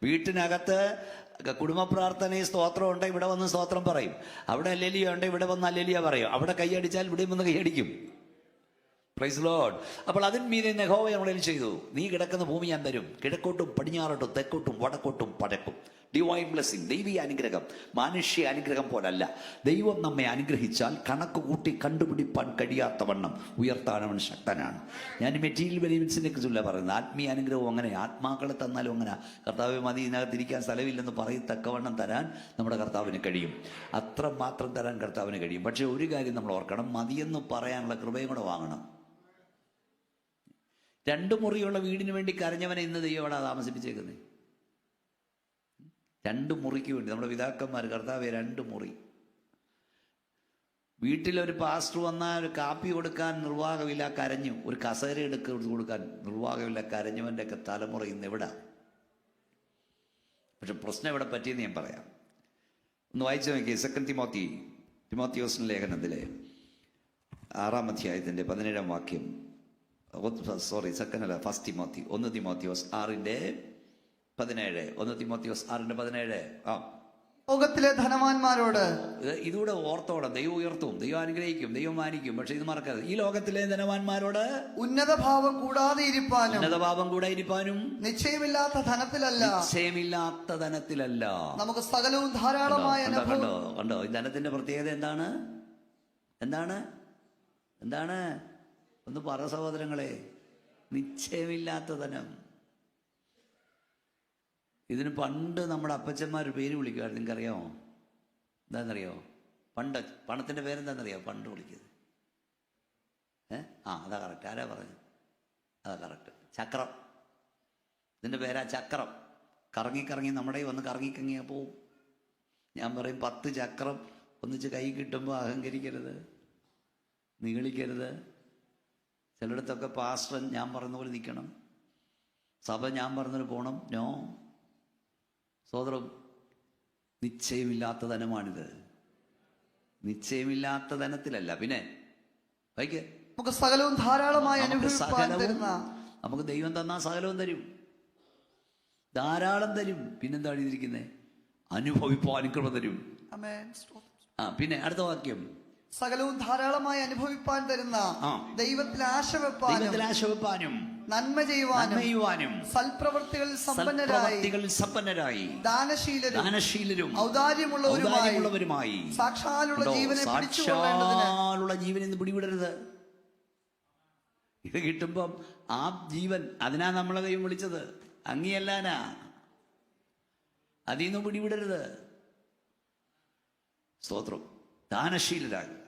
Speaker 1: വീട്ടിനകത്ത് കുടുംബ പ്രാർത്ഥനയും സ്തോത്രം ഉണ്ട്, ഇവിടെ വന്ന് സ്തോത്രം പറയും. അവിടെ അല്ലേലിയ ഉണ്ട്, ഇവിടെ വന്ന് അല്ലേലിയ പറയും. അവിടെ കൈയടിച്ചാൽ ഇവിടെയും വന്ന് കൈയടിക്കും. Praise Lord. അപ്പോൾ അതിന് മീതെ യഹോവ നമ്മളിൽ ചെയ്തു, നീ കിടക്കുന്ന ഭൂമി ഞാൻ തരും, കിഴക്കോട്ടും പടിഞ്ഞാറോട്ടും തെക്കോട്ടും വടക്കോട്ടും പഴക്കും. ഡിവൈൻ ബ്ലെസ്സിംഗ്, ദൈവീയ അനുഗ്രഹം. മാനുഷ്യ അനുഗ്രഹം പോലല്ല. ദൈവം നമ്മെ അനുഗ്രഹിച്ചാൽ കണക്ക് കൂട്ടി കണ്ടുപിടിപ്പാൻ കഴിയാത്തവണ്ണം ഉയർത്താൻ അവൻ ശക്തനാണ്. ഞാൻ മെറ്റീരിയൽ ബെനിഫിറ്റ്സിനെ കുറിച്ചല്ല പറയുന്നത്, ആത്മീയ അനുഗ്രഹവും അങ്ങനെ. ആത്മാക്കളെ തന്നാലും അങ്ങനെ. കർത്താവ് മതി, ഇതിനകത്തിരിക്കാൻ സ്ഥലമില്ലെന്ന് പറയത്തക്കവണ്ണം തരാൻ നമ്മുടെ കർത്താവിന് കഴിയും. അത്ര മാത്രം തരാൻ കർത്താവിന് കഴിയും. പക്ഷെ ഒരു കാര്യം നമ്മൾ ഓർക്കണം, മതിയെന്ന് പറയാനുള്ള കൃപയും കൂടെ വാങ്ങണം. 2 മുറിയുള്ള വീടിന് വേണ്ടി കരഞ്ഞവനെ ഇന്ന് ദൈവം അവിടെ താമസിപ്പിച്ചേക്കുന്നത്. 2 മുറിക്ക് വേണ്ടി നമ്മുടെ പിതാക്കന്മാർ, കർത്താവേ 2 മുറി. വീട്ടിലൊരു പാസ്റ്റർ വന്നാൽ ഒരു കാപ്പി കൊടുക്കാൻ നിർവാഹമില്ല, കരഞ്ഞു. ഒരു കസേര എടുത്ത് കൊടുക്കാൻ നിർവാഹമില്ല, കരഞ്ഞവൻ്റെ ഒക്കെ തലമുറ ഇന്ന് എവിടെ? പക്ഷെ പ്രശ്നം എവിടെ പറ്റിയെന്ന് ഞാൻ പറയാം. ഒന്ന് വായിച്ചു നോക്കി. 2 തിമോത്തിയോസിന്റെ ലേഖനത്തിലെ 6-ാം അധ്യായത്തിൻ്റെ 17-ാം വാക്യം. 1 തിമോത്തിയോസ് 6:17. 1 തിമോത്തിയോസ് 6:17.
Speaker 2: ലോകത്തിലെ ധനവാന്മാരോട്,
Speaker 1: ഇതൂടെ ഓർത്തോളം, ദൈവം ഉയർത്തും, ദൈവം അനുഗ്രഹിക്കും, ദൈവം മാനിക്കും. പക്ഷെ ഇത് മറക്കരുത്, ഈ ലോകത്തിലെ ധനവാന്മാരോട്
Speaker 2: ഉന്നതഭാവം കൂടാതെ ഇരിപ്പാനും നിശ്ചയമില്ലാത്ത ധനത്തിലല്ല, നമുക്ക് സകലവും ധാരാളമായ
Speaker 1: കണ്ടോ. ഈ ധനത്തിന്റെ പ്രത്യേകത എന്താണ്? ഒന്ന് പറ സഹോദരങ്ങളെ. നിശ്ചയമില്ലാത്ത ധനം. ഇതിന് പണ്ട് നമ്മുടെ അപ്പച്ചന്മാർ പേര് വിളിക്കുമായിരുന്നു. നിങ്ങൾക്കറിയാമോ എന്താണെന്നറിയാമോ? പണ്ട് പണത്തിൻ്റെ പേരെന്താണെന്നറിയാമോ? പണ്ട് വിളിക്കുന്നത് അതാ കറക്റ്റ്. ആരാ പറഞ്ഞു? അതാ കറക്റ്റ്. ചക്രം. ഇതിൻ്റെ പേരാ ചക്രം. കറങ്ങി നമ്മുടെ വന്ന് കറങ്ങിക്കങ്ങിയാ പോവും. ഞാൻ പറയും 10 ചക്രം ഒന്നിച്ച് കൈ കിട്ടുമ്പോൾ അഹങ്കരിക്കരുത്, നിഗളിക്കരുത്. ചിലയിടത്തൊക്കെ പാസ്റ്റർ ഞാൻ പറഞ്ഞ പോലെ നിൽക്കണം, സഭ ഞാൻ പറഞ്ഞതിന് പോകണം. നോ, സോദരം, നിശ്ചയമില്ലാത്ത ധനമാണിത്. നിശ്ചയമില്ലാത്ത ധനത്തിലല്ല. പിന്നെ വൈകി
Speaker 2: നമുക്ക് സകലവും ധാരാളമായി അനുഭവിപ്പാൻ തരുന്ന,
Speaker 1: നമുക്ക് ദൈവം തന്നാ സകലവും തരും, ധാരാളം തരും. പിന്നെന്താ എഴുതിയിരിക്കുന്നത്? അനുഭവിപ്പാൻ കൃപ തരും.
Speaker 2: ആമേൻ.
Speaker 1: പിന്നെ അടുത്ത വാക്യം,
Speaker 2: സകലവും ധാരാളമായി അനുഭവിപ്പാൻ തരുന്ന, ദൈവത്തിൽ ആശവെപ്പാനും നന്മ ചെയ്യുവാനും സൽപ്രവൃത്തികളിൽ സമ്പന്നരായി ദാനശീലരും ഔദാര്യമുള്ളവരുമായി സാക്ഷാലുള്ള
Speaker 1: ജീവനെ പിടിവിടരുത്. ഇത് കിട്ടുമ്പം ആ ജീവൻ, അതിനാ നമ്മളെ ദൈവം വിളിച്ചത്, അങ്ങിയല്ലാനാ. അതിൽ നിന്ന് പിടിവിടരുത്. സ്തോത്രം. ദാനശീലരാകുക.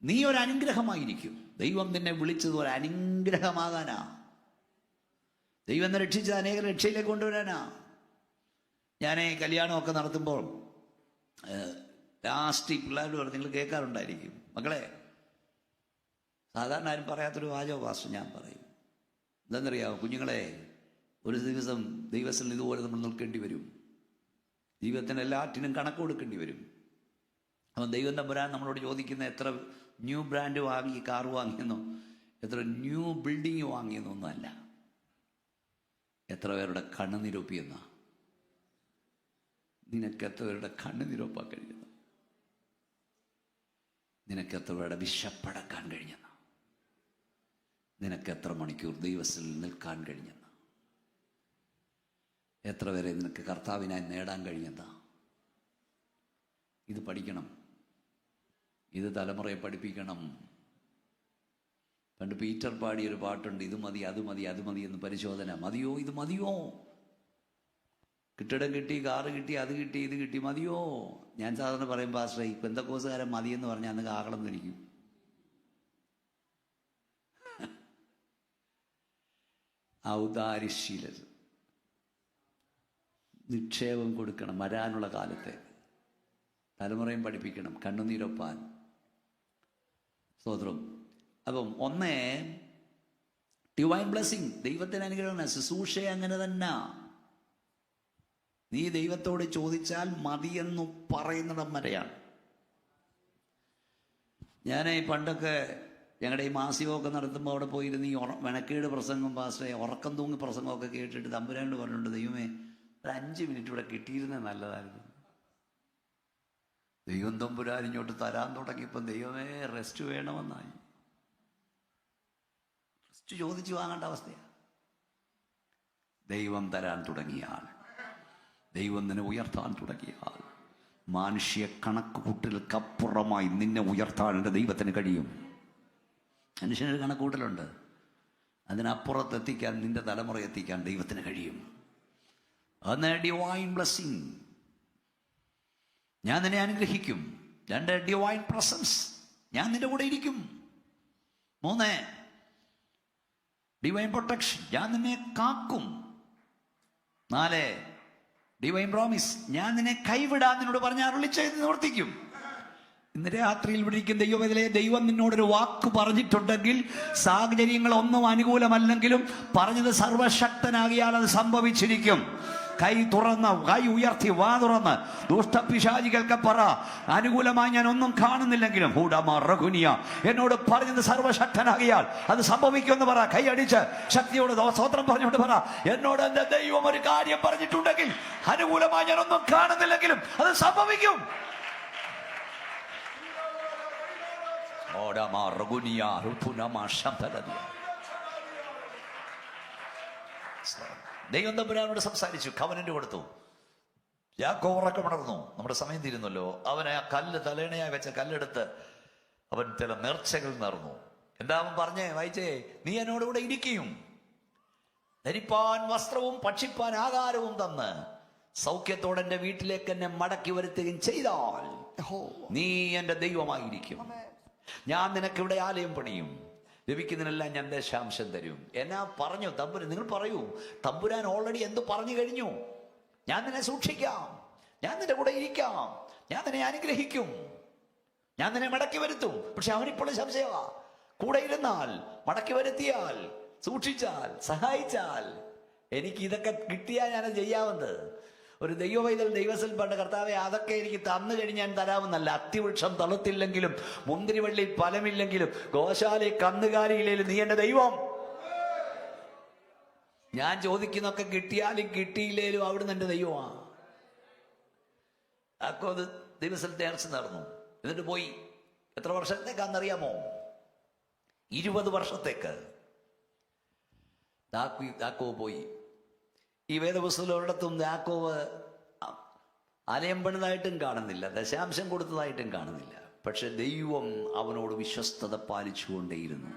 Speaker 1: നീ ഒരു അനുഗ്രഹമായിരിക്കും. ദൈവം നിന്നെ വിളിച്ചത് ഒരു അനുഗ്രഹമാകാനാ. ദൈവം എന്നെ രക്ഷിച്ചത് അനേകം രക്ഷയിലേക്ക് കൊണ്ടുവരാനാ. ഞാൻ കല്യാണമൊക്കെ നടത്തുമ്പോൾ ലാസ്റ്റ് പിള്ളേരോട് പറഞ്ഞ്, നിങ്ങൾ കേൾക്കാറുണ്ടായിരിക്കും, മക്കളെ, സാധാരണ ആരും പറയാത്തൊരു വാചക പാസ്റ്റർ ഞാൻ പറയും. എന്താണെന്നറിയാമോ? കുഞ്ഞുങ്ങളെ, ഒരു ദിവസം ദൈവത്തിൽ ഇതുപോലെ നമ്മൾ നിൽക്കേണ്ടി വരും. ദൈവത്തിന് എല്ലാറ്റിനും കണക്ക് കൊടുക്കേണ്ടി വരും. അപ്പം ദൈവം തമ്പുരാൻ നമ്മളോട് ചോദിക്കുന്ന എത്ര ന്യൂ ബ്രാൻഡ് വാങ്ങി, കാർ വാങ്ങിയെന്നോ എത്ര ന്യൂ ബിൽഡിങ് വാങ്ങിയെന്നൊന്നുമല്ല, എത്ര പേരുടെ കണ്ണുനിരൊപ്പിയെന്ന. നിനക്ക് എത്ര പേരുടെ കണ്ണുനിരൊപ്പാൻ കഴിയുന്നു? നിനക്ക് എത്ര പേരുടെ വിശപ്പടക്കാൻ കഴിഞ്ഞെന്ന? നിനക്ക് എത്ര മണിക്കൂർ ദൈവത്തിൽ നിൽക്കാൻ കഴിഞ്ഞെന്ന? എത്ര പേരെ നിനക്ക് കർത്താവിനായി നേടാൻ കഴിഞ്ഞെന്ന? ഇത് പഠിക്കണം. ഇത് തലമുറയെ പഠിപ്പിക്കണം. പണ്ട് പീറ്റർ പാടിയൊരു പാട്ടുണ്ട്, ഇത് മതി അത് മതി അത് മതി എന്ന് പരിശോധന. മതിയോ? ഇത് മതിയോ? കെട്ടിടം കിട്ടി, കാറ് കിട്ടി, അത് കിട്ടി, ഇത് കിട്ടി, മതിയോ? ഞാൻ സാധാരണ പറയും, പാസ്റ്ററെ, ഈ പെന്തക്കോസുകാരൻ മതിയെന്ന് പറഞ്ഞാൽ അന്ന് കാകളം തിരിക്കും. ഔദാര്യശീലർ, നിക്ഷേപം കൊടുക്കണം വരാനുള്ള കാലത്തെ. തലമുറയും പഠിപ്പിക്കണം കണ്ണുനീരൊപ്പാൻ. സ്തോത്രം. അപ്പം ഒന്ന്, ഡിവൈൻ ബ്ലെസ്സിങ്, ദൈവത്തിന് അനുഗ്രഹമാണ്. ശുശ്രൂഷ അങ്ങനെ തന്നെ. നീ ദൈവത്തോട് ചോദിച്ചാൽ മതിയെന്ന് പറയുന്നിടം വരെയാണ്. ഞാൻ പണ്ടൊക്കെ ഞങ്ങളുടെ ഈ മാസികമൊക്കെ നടത്തുമ്പോൾ അവിടെ പോയിരുന്ന് ഈ മെനക്കേട് പ്രസംഗം, പാസ്റ്ററെ ഉറക്കം തൂങ്ങി പ്രസംഗമൊക്കെ കേട്ടിട്ട് തമ്പുരാനോട് പറഞ്ഞിട്ടുണ്ട്, ദൈവമേ ഒരു 5 മിനിറ്റ് ഇവിടെ കിട്ടിയിരുന്നത് നല്ലതായിരുന്നു. ദൈവം തമ്പുരാൻ ഇങ്ങോട്ട് തരാൻ തുടങ്ങിയപ്പം ദൈവമേ റെസ്റ്റ് വേണമെന്നായി. റെസ്റ്റ് ചോദിച്ചു വാങ്ങേണ്ട അവസ്ഥയാണ്. ദൈവം തരാൻ തുടങ്ങിയാൽ, ദൈവം നിന്നെ ഉയർത്താൻ തുടങ്ങിയാൽ, മാനുഷ്യ കണക്കുകൂട്ടലുകൾക്കപ്പുറമായി നിന്നെ ഉയർത്താൻ എൻ്റെ ദൈവത്തിന് കഴിയും. മനുഷ്യനൊരു കണക്കുകൂട്ടലുണ്ട്, അതിനപ്പുറത്തെത്തിക്കാൻ, നിന്റെ തലമുറ എത്തിക്കാൻ ദൈവത്തിന് കഴിയും. അന്ന് ഡിവൈൻ ബ്ലെസ്സിങ്, ഞാൻ നിന്നെ അനുഗ്രഹിക്കും. 2, ഡിവൈൻ പ്രസൻസ്, ഞാൻ നിന്റെ കൂടെ ഇരിക്കും. 3, ഡിവൈൻ പ്രൊട്ടക്ഷൻ, ഞാൻ നിന്നെ കാക്കും. 4, ഡിവൈൻ പ്രോമിസ്, ഞാൻ നിന്നെ കൈവിടാൻ നിന്നോട് പറഞ്ഞ അരുളിച്ചെയ്ത് നിവർത്തിക്കും. ഇന്ന് രാത്രിയിൽ വിളിക്കുന്ന ദൈവത്തിലെ ദൈവം നിന്നോടൊരു വാക്ക് പറഞ്ഞിട്ടുണ്ടെങ്കിൽ, സാഹചര്യങ്ങളൊന്നും അനുകൂലമല്ലെങ്കിലും പറഞ്ഞത് സർവശക്തനാകിയാൽ അത് സംഭവിച്ചിരിക്കും. കൈ തുറന്ന്, കൈ ഉയർത്തി, വാ തുറന്ന് ദുഷ്ടപിശാചികൾക്ക് പറ, അനുകൂലമായി ഞാൻ ഒന്നും കാണുന്നില്ലെങ്കിലും എന്നോട് പറഞ്ഞത് സർവശക്തനാകിയാൽ അത് സംഭവിക്കുമെന്ന് പറ. കൈയടിച്ച് ശക്തിയോട് സ്തോത്രം പറഞ്ഞുകൊണ്ട് പറ, എന്നോട് എന്റെ ദൈവം ഒരു കാര്യം പറഞ്ഞിട്ടുണ്ടെങ്കിൽ, അനുകൂലമായി ഞാൻ ഒന്നും കാണുന്നില്ലെങ്കിലും അത് സംഭവിക്കും. ദൈവം തമ്പുരാനോട് സംസാരിച്ചു, കവനന്റ് കൊടുത്തു. യാക്കോബ് ഉറക്കമുണർന്നു. നമ്മുടെ സമയം തീരുന്നല്ലോ. അവനെ ആ കല്ല്, തലേണയായി വെച്ച കല്ലെടുത്ത് അവൻ ചില നേർച്ചകൾ നേർന്നു. എന്താ അവൻ പറഞ്ഞേ? വായിച്ചേ, നീ എന്നോടുകൂടെ ഇരിക്കും, ധരിപ്പാൻ വസ്ത്രവും ഭക്ഷിപ്പാൻ ആഹാരവും തന്ന് സൗഖ്യത്തോടെ എന്റെ വീട്ടിലേക്ക് എന്നെ മടക്കി വരുത്തുകയും ചെയ്താൽ നീ എന്റെ ദൈവമായിരിക്കും. ഞാൻ നിനക്ക് ഇവിടെ ആലയം പണിയും, ലഭിക്കുന്നതിനെല്ലാം ഞാൻ ദശാംശം തരും. എന്നാ പറഞ്ഞു തമ്പുരാൻ? നിങ്ങൾ പറയൂ, തമ്പുരാൻ ഓൾറെഡി എന്ത് പറഞ്ഞു കഴിഞ്ഞു? ഞാൻ നിന്നെ സൂക്ഷിക്കാം, ഞാൻ നിന്റെ കൂടെ ഇരിക്കാം, ഞാൻ നിന്നെ അനുഗ്രഹിക്കും, ഞാൻ നിന്നെ മടക്കി വരുത്തും. പക്ഷെ അവനിപ്പോഴും സംശയമാ. കൂടെ ഇരുന്നാൽ, മടക്കി വരുത്തിയാൽ, സൂക്ഷിച്ചാൽ, സഹായിച്ചാൽ, എനിക്ക് ഇതൊക്കെ കിട്ടിയാൽ ഞാനത് ചെയ്യാവുന്നത്. ഒരു ദൈവവൈതൽ ദൈവത്തിൽ പണ്ട് കർത്താവെ അതൊക്കെ എനിക്ക് തന്നു കഴിഞ്ഞ് ഞാൻ തരാമെന്നല്ല. അത്തിവൃക്ഷം തളുത്തില്ലെങ്കിലും മുന്തിരിവള്ളി ഫലമില്ലെങ്കിലും ഗോശാലി കന്നുകാലിയില്ലെങ്കിലും നീ എന്റെ ദൈവം. ഞാൻ ചോദിക്കുന്നൊക്കെ കിട്ടിയാലും കിട്ടിയില്ലേലും അവിടുന്ന് എന്റെ ദൈവമാണ്. അക്കോ അത് ദിവസം നേർച്ച നടന്നു. എന്നിട്ട് പോയി. എത്ര വർഷത്തേക്കാണെന്നറിയാമോ? 20 വർഷത്തേക്ക് യാക്കോബ് പോയി. ഈ വേദപുസ്തകം ഒരിടത്തും യാക്കോബ് ആലയം പണിതായിട്ടും കാണുന്നില്ല, ദശാംശം കൊടുത്തതായിട്ടും കാണുന്നില്ല. പക്ഷെ ദൈവം അവനോട് വിശ്വസ്തത പാലിച്ചുകൊണ്ടേയിരുന്നു.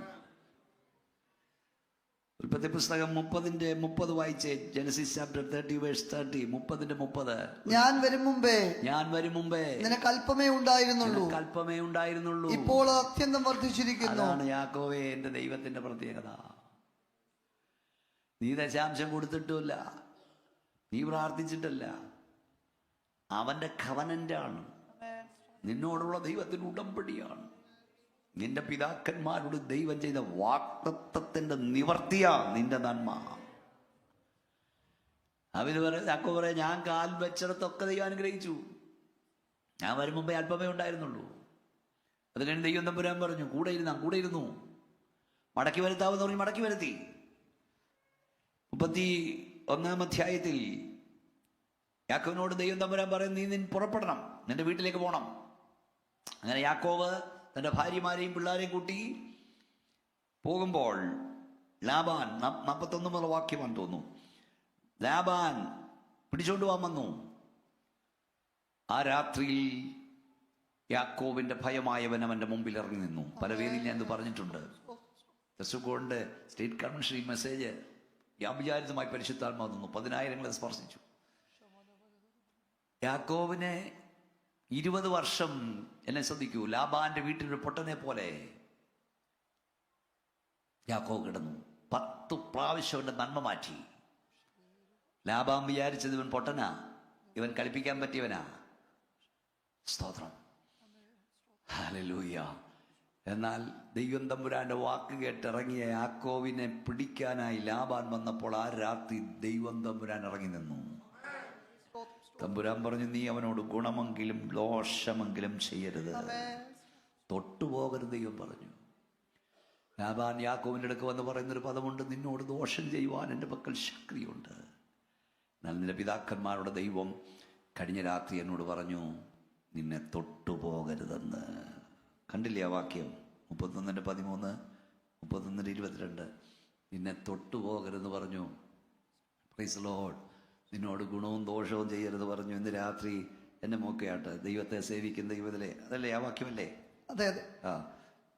Speaker 1: ഉൽപ്പത്തി പുസ്തകം 30 വായിച്ചേ. Genesis chapter 30 verse 30. 30
Speaker 2: ഞാൻ വരും മുമ്പേ നിനക്ക് അല്പമേ ഉണ്ടായിരുന്നുള്ളൂ, ഇപ്പോൾ അത് അത്യന്തം വർദ്ധിച്ചിരിക്കുന്നു.
Speaker 1: അതാണ് യാക്കോവേ എന്റെ ദൈവത്തിന്റെ പ്രത്യേകത. നീ ദശാംശം കൊടുത്തിട്ടുമില്ല, നീ പ്രാർത്ഥിച്ചിട്ടല്ല, അവന്റെ കവനന്റാണ്, നിന്നോടുള്ള ദൈവത്തിന്റെ ഉടമ്പടിയാണ്. നിന്റെ പിതാക്കന്മാരോട് ദൈവം ചെയ്ത വാഗ്ദത്തത്തിന്റെ നിവർത്തിയാ നിന്റെ നന്മ. അവര് പറയാ ഞാൻ കാൽ വെച്ചിടത്തൊക്കെ ദൈവം അനുഗ്രഹിച്ചു, ഞാൻ വരും മുമ്പേ അല്പമേ ഉണ്ടായിരുന്നുള്ളൂ. അത് കഴിഞ്ഞ് ദൈവം തമ്പുരാൻ പറഞ്ഞു കൂടെ ഇരുന്നു. മടക്കി വരുത്താവെന്ന് പറഞ്ഞ് മടക്കി വരുത്തി. 31 അധ്യായത്തിൽ യാക്കോവിനോട് ദൈവം തമ്പുരാൻ പറയും നീ പുറപ്പെടണം, നിന്റെ വീട്ടിലേക്ക് പോകണം. അങ്ങനെ യാക്കോവ് തന്റെ ഭാര്യമാരെയും പിള്ളേരെയും കൂട്ടി പോകുമ്പോൾ ലാബാൻ 41 മുതൽ വാക്യമാൻ തോന്നുന്നു. ലാബാൻ പിടിച്ചോണ്ട് പോകാൻ വന്നു. ആ രാത്രിയിൽ യാക്കോവിന്റെ ഭയമായവൻ അവന്റെ മുമ്പിൽ ഇറങ്ങി നിന്നു. പല വേദിയിൽ ഞാൻ ഇത് പറഞ്ഞിട്ടുണ്ട്. തെസ്സലോനിക്കയുടെ സ്റ്റേറ്റ് കൺവെൻഷൻ മെസ്സേജ് വ്യാപചാരിതമായി പരിശുദ്ധാത്മാവ് തന്നു. 10,000 സ്പർശിച്ചു. യാക്കോവിനെ 20 വർഷം, എന്നെ ശ്രദ്ധിക്കൂ, ലാബാന്റെ വീട്ടിലൊരു പൊട്ടനെ പോലെ യാക്കോബ് കിടന്നു. 10 പ്രാവശ്യം അവന്റെ നന്മ മാറ്റി. ലാബാൻ വിചാരിച്ചത് ഇവൻ പൊട്ടനാ, ഇവൻ കളിപ്പിക്കാൻ പറ്റിയവനാ. സ്തോത്രം, ഹല്ലേലൂയ. എന്നാൽ ദൈവം തമ്പുരാന്റെ വാക്ക് കേട്ടിറങ്ങിയ യാക്കോവിനെ പിടിക്കാനായി ലാബാൻ വന്നപ്പോൾ ആ രാത്രി ദൈവം തമ്പുരാൻ ഇറങ്ങി നിന്നു. തമ്പുരാൻ പറഞ്ഞു നീ അവനോട് ഗുണമെങ്കിലും ദോഷമെങ്കിലും ചെയ്യരുത്, തൊട്ടുപോകരുത്. ദൈവം പറഞ്ഞു. ലാബാൻ യാക്കോവിന്റെ അടുക്ക് വന്ന് പറയുന്നൊരു പദമുണ്ട്, നിന്നോട് ദോഷം ചെയ്യുവാൻ എൻ്റെ പക്കൽ ശക്തിയുണ്ട്. എന്നാൽ നിന്റെ പിതാക്കന്മാരുടെ ദൈവം കഴിഞ്ഞ രാത്രി എന്നോട് പറഞ്ഞു നിന്നെ തൊട്ടുപോകരുതെന്ന്. കണ്ടില്ലേ ആ വാക്യം? 31:13, 31:22. നിന്നെ തൊട്ടുപോകരുത് പറഞ്ഞു. Praise lord. നിന്നോട് ഗുണവും ദോഷവും ചെയ്യരുത് പറഞ്ഞു. ഇന്ന് രാത്രി എന്നെ മോക്കയാട്ട് ദൈവത്തെ സേവിക്കുന്ന ദൈവത്തിലെ, അതല്ലേ ആ വാക്യമല്ലേ?
Speaker 2: അതെ.
Speaker 1: ആ,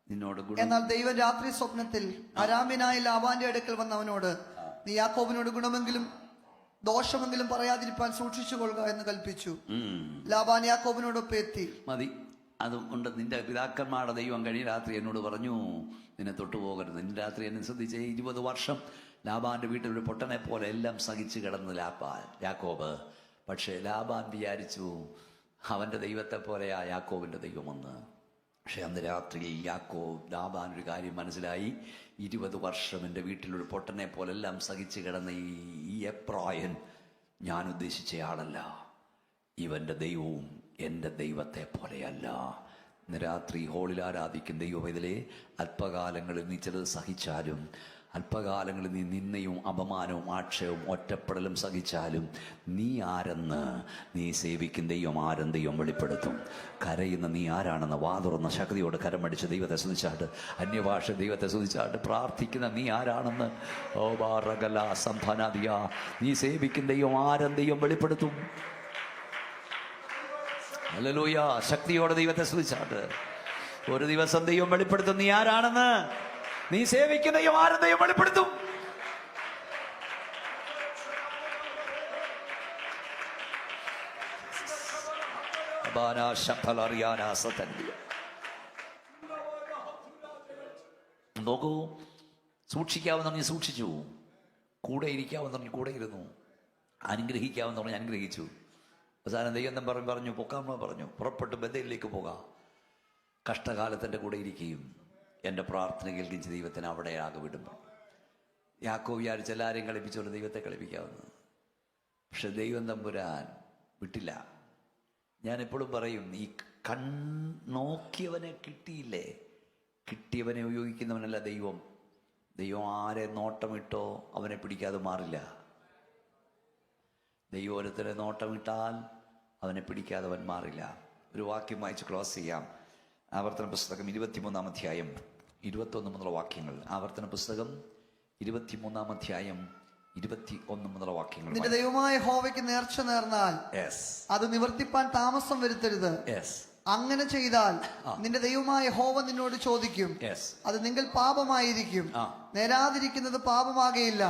Speaker 1: നിന്നോട്
Speaker 2: എന്നാൽ ദൈവം രാത്രി സ്വപ്നത്തിൽ അരാമ്യനായ ലാബാന്റെ അടുക്കൽ വന്ന അവനോട് നീ യാക്കോബിനോട് ഗുണമെങ്കിലും ദോഷമെങ്കിലും പറയാതിരിപ്പാൻ സൂക്ഷിച്ചു കൊള്ളുക എന്ന് കൽപ്പിച്ചു. ലാബാൻ യാക്കോബിനോടൊപ്പം എത്തി.
Speaker 1: മതി, അതുകൊണ്ട് നിന്റെ പിതാക്കന്മാരുടെ ദൈവം കഴിഞ്ഞ രാത്രി എന്നോട് പറഞ്ഞു നിന്നെ തൊട്ടുപോകരുത്. ഇന്ന് രാത്രി എന്നെ ശ്രദ്ധിച്ചേ. 20 വർഷം ലാബാന്റെ വീട്ടിൽ ഒരു പൊട്ടനെ പോലെ എല്ലാം സഹിച്ചു കിടന്ന് യാക്കോബ്. പക്ഷെ ലാബാൻ വിചാരിച്ചു അവന്റെ ദൈവത്തെ പോലെയാ യാക്കോബിന്റെ ദൈവമെന്ന്. പക്ഷെ അന്ന് രാത്രി ലാബാൻ ഒരു കാര്യം മനസ്സിലായി. 20 വർഷം എൻ്റെ വീട്ടിലൊരു പൊട്ടനെ പോലെ എല്ലാം സഹിച്ചു കിടന്ന ഈ എബ്രായൻ ഞാൻ ഉദ്ദേശിച്ചയാളല്ല. ഇവന്റെ ദൈവവും എൻ്റെ ദൈവത്തെ പോലെയല്ല. ഇന്ന് രാത്രി ഹോളിൽ ആരാധിക്കുന്ന ദൈവവേദലേ, അല്പകാലങ്ങളിൽ നീ ചിലത് സഹിച്ചാലും, അല്പകാലങ്ങളിൽ നീ നിന്നയും അപമാനവും ആക്ഷേപവും ഒറ്റപ്പെടലും സഹിച്ചാലും, നീ ആരെന്ന്, നീ സേവിക്കുന്ന ദൈവം ആരെന്ന് ദൈവം വെളിപ്പെടുത്തും. കരയുന്ന നീ ആരാണെന്ന് വാതുറന്ന ശക്തിയോട് കരമടിച്ച് ദൈവത്തെ സ്തുതിച്ചാട്ട്, അന്യഭാഷ ദൈവത്തെ സ്തുതിച്ചാട്ട് പ്രാർത്ഥിക്കുന്ന നീ ആരാണെന്ന് ഓ ബാറകല സംഭനാദിയ, നീ സേവിക്കുന്ന ദൈവം ആരെന്ന് ദൈവം വെളിപ്പെടുത്തും. ഹല്ലേലൂയ. ശക്തിയോടെ ദൈവത്തെ സ്തുതിച്ചാട്ട് ഒരു ദിവസം ദൈവം വെളിപ്പെടുത്തും നീ ആരാണെന്ന്, നീ സേവിക്കുന്ന ദൈവം ആരെന്ന് ദൈവം വെളിപ്പെടുത്തും. നോക്കൂ, സൂക്ഷിക്കാമെന്ന് പറഞ്ഞ് സൂക്ഷിച്ചു, കൂടെ ഇരിക്കാമെന്ന് പറഞ്ഞ് കൂടെ ഇരുന്നു, അനുഗ്രഹിക്കാമെന്ന് പറഞ്ഞ് അനുഗ്രഹിച്ചു. അവസാനം ദൈവം പറഞ്ഞു പൊക്കാമെന്ന് പറഞ്ഞു. പുറപ്പെട്ട് ബഥേലിലേക്ക് പോകാം. കഷ്ടകാലത്തിൻ്റെ കൂടെ ഇരിക്കുകയും എൻ്റെ പ്രാർത്ഥന കേൾക്കിച്ച ദൈവത്തിന് അവിടെ ആകെ വിടുമ്പോൾ യാക്കോബ് വിചാരിച്ച് എല്ലാവരെയും കളിപ്പിച്ചോണ്ട് ദൈവത്തെ കളിപ്പിക്കാവുന്നത്. പക്ഷെ ദൈവം തമ്പുരാൻ വിട്ടില്ല. ഞാൻ എപ്പോഴും പറയും, ഈ നോക്കിയവനെ കിട്ടിയില്ലേ, കിട്ടിയവനെ ഉപയോഗിക്കുന്നവനല്ല ദൈവം. ദൈവം ആരെ നോട്ടമിട്ടോ അവനെ പിടിക്കാതെ മാറില്ല. ദൈവം ഒരുത്തരെ നോട്ടമിട്ടാൽ അവനെ പിടിക്കാതെ അവൻ മാറില്ല. ഒരു വാക്യം വായിച്ച് ക്ലോസ് ചെയ്യാം. ആവർത്തന പുസ്തകം 23-ാം അധ്യായം 21 മുതലുള്ള വാക്യങ്ങൾ. ആവർത്തന പുസ്തകം 23-ാം അധ്യായം 21 മുതലുള്ള വാക്യങ്ങൾ.
Speaker 2: നിന്റെ ദൈവമായ യഹോവയ്ക്ക് നേർച്ച നേർന്നാൽ അത് നിവർത്തിപ്പാൻ താമസം വരുത്തരുത്. അങ്ങനെ ചെയ്താൽ നിന്റെ ദൈവമായ യഹോവ നിന്നോട് ചോദിക്കും, അത് നിങ്ങൾ പാപമായിരിക്കും. നേരാതിരിക്കുന്നത് പാപമാകയില്ല.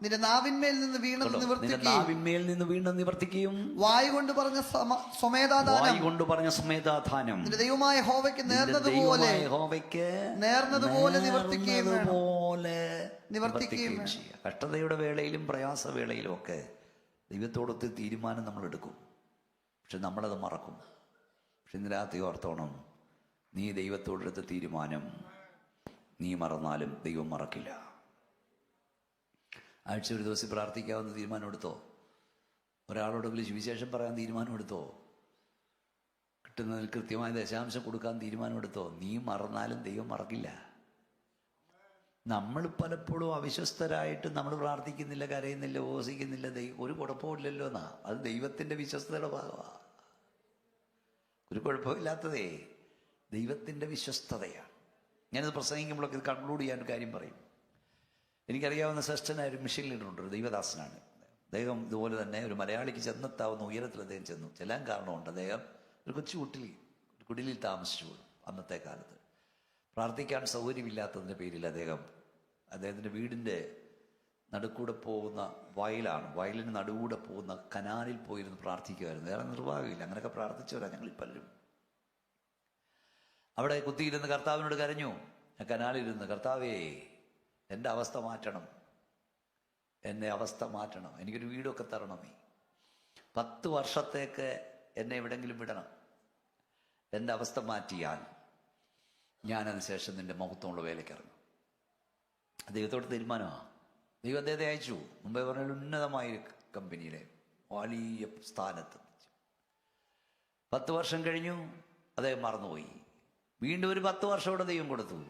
Speaker 2: നിന്റെ നാവിന്മേൽ നിന്ന് വീണത് നിവർത്തിക്കുകയും വായു കൊണ്ട് പറഞ്ഞ സ്വമേധാദാനം നിന്റെ ദൈവമായ യഹോവയ്ക്ക് നേർന്നതുപോലെ നിവർത്തിക്കുകയും
Speaker 1: ചെയ്യുക. കഷ്ടതയുടെ വേളയിലും പ്രയാസവേളയിലും ഒക്കെ ദൈവത്തോടൊത്ത് തീരുമാനം നമ്മൾ എടുക്കും, പക്ഷെ നമ്മളത് മറക്കും. പക്ഷെ ഇന്ന് രാത്രി ഓർത്തോണം, നീ ദൈവത്തോടെടുത്ത തീരുമാനം നീ മറന്നാലും ദൈവം മറക്കില്ല. ആഴ്ച ഒരു ദിവസം പ്രാർത്ഥിക്കാവുന്ന തീരുമാനം എടുത്തോ, ഒരാളോടെങ്കിലും സുവിശേഷം പറയാൻ തീരുമാനം എടുത്തോ, കിട്ടുന്നതിൽ കൃത്യമായ ദശാംശം കൊടുക്കാൻ തീരുമാനം എടുത്തോ, നീ മറന്നാലും ദൈവം മറക്കില്ല. നമ്മൾ പലപ്പോഴും അവിശ്വസ്തരായിട്ട് നമ്മൾ പ്രാർത്ഥിക്കുന്നില്ല, കരയുന്നില്ല, ഉപവസിക്കുന്നില്ല, ഒരു കുഴപ്പമില്ലല്ലോ എന്നാ. അത് ദൈവത്തിൻ്റെ വിശ്വസ്തയുടെ ഭാഗമാണ്. ഒരു കുഴപ്പമില്ലാത്തതേ ദൈവത്തിൻ്റെ വിശ്വസ്തതയാണ്. ഞാനിത് പ്രസംഗിക്കുമ്പോഴൊക്കെ ഇത് കൺക്ലൂഡ് ചെയ്യാൻ ഒരു കാര്യം പറയും. എനിക്കറിയാവുന്ന ശ്രേഷ്ഠനായ ഒരു മിഷൻ ലീഡറുണ്ട്, ഒരു ദൈവദാസനാണ് അദ്ദേഹം. ഇതുപോലെ തന്നെ ഒരു മലയാളിക്ക് ചെന്നെത്താവുന്ന ഉയരത്തിൽ അദ്ദേഹം ചെല്ലാൻ കാരണമുണ്ട്. അദ്ദേഹം ഒരു കുടിലിൽ താമസിച്ചു. അന്നത്തെ കാലത്ത് പ്രാർത്ഥിക്കാൻ സൗകര്യമില്ലാത്തതിൻ്റെ പേരിൽ അദ്ദേഹത്തിൻ്റെ വീടിൻ്റെ നടുക്കൂടെ പോകുന്ന വയലിന് നടുകൂടെ പോകുന്ന കനാലിൽ പോയിരുന്ന് പ്രാർത്ഥിക്കുമായിരുന്നു. വേറെ നിർവാഹമില്ല. അങ്ങനെയൊക്കെ പ്രാർത്ഥിച്ചവരാ ഞങ്ങൾ പലരും. അവിടെ കുത്തിയിരുന്ന് കർത്താവിനോട് കരഞ്ഞു. കനാലിരുന്ന്, കർത്താവേ എൻ്റെ അവസ്ഥ മാറ്റണം, എനിക്കൊരു വീടൊക്കെ തരണമേ, 10 വർഷത്തേക്ക് എന്നെ എവിടെങ്കിലും വിടണം, എൻ്റെ അവസ്ഥ മാറ്റിയാൽ ഞാനതിന് ശേഷം നിൻ്റെ മഹത്വമുള്ള വേലയ്ക്ക് ഇറങ്ങും. ദൈവത്തോട് തീരുമാനമാണ്. ദൈവം അദ്ദേഹത്തെ അയച്ചു. മുമ്പേ പറഞ്ഞ ഉന്നതമായൊരു കമ്പനിയിലെ വലിയ സ്ഥാനത്ത് 10 വർഷം കഴിഞ്ഞു. അദ്ദേഹം മറന്നുപോയി. വീണ്ടും ഒരു 10 വർഷം കൂടെ ദൈവം കൊടുത്തു.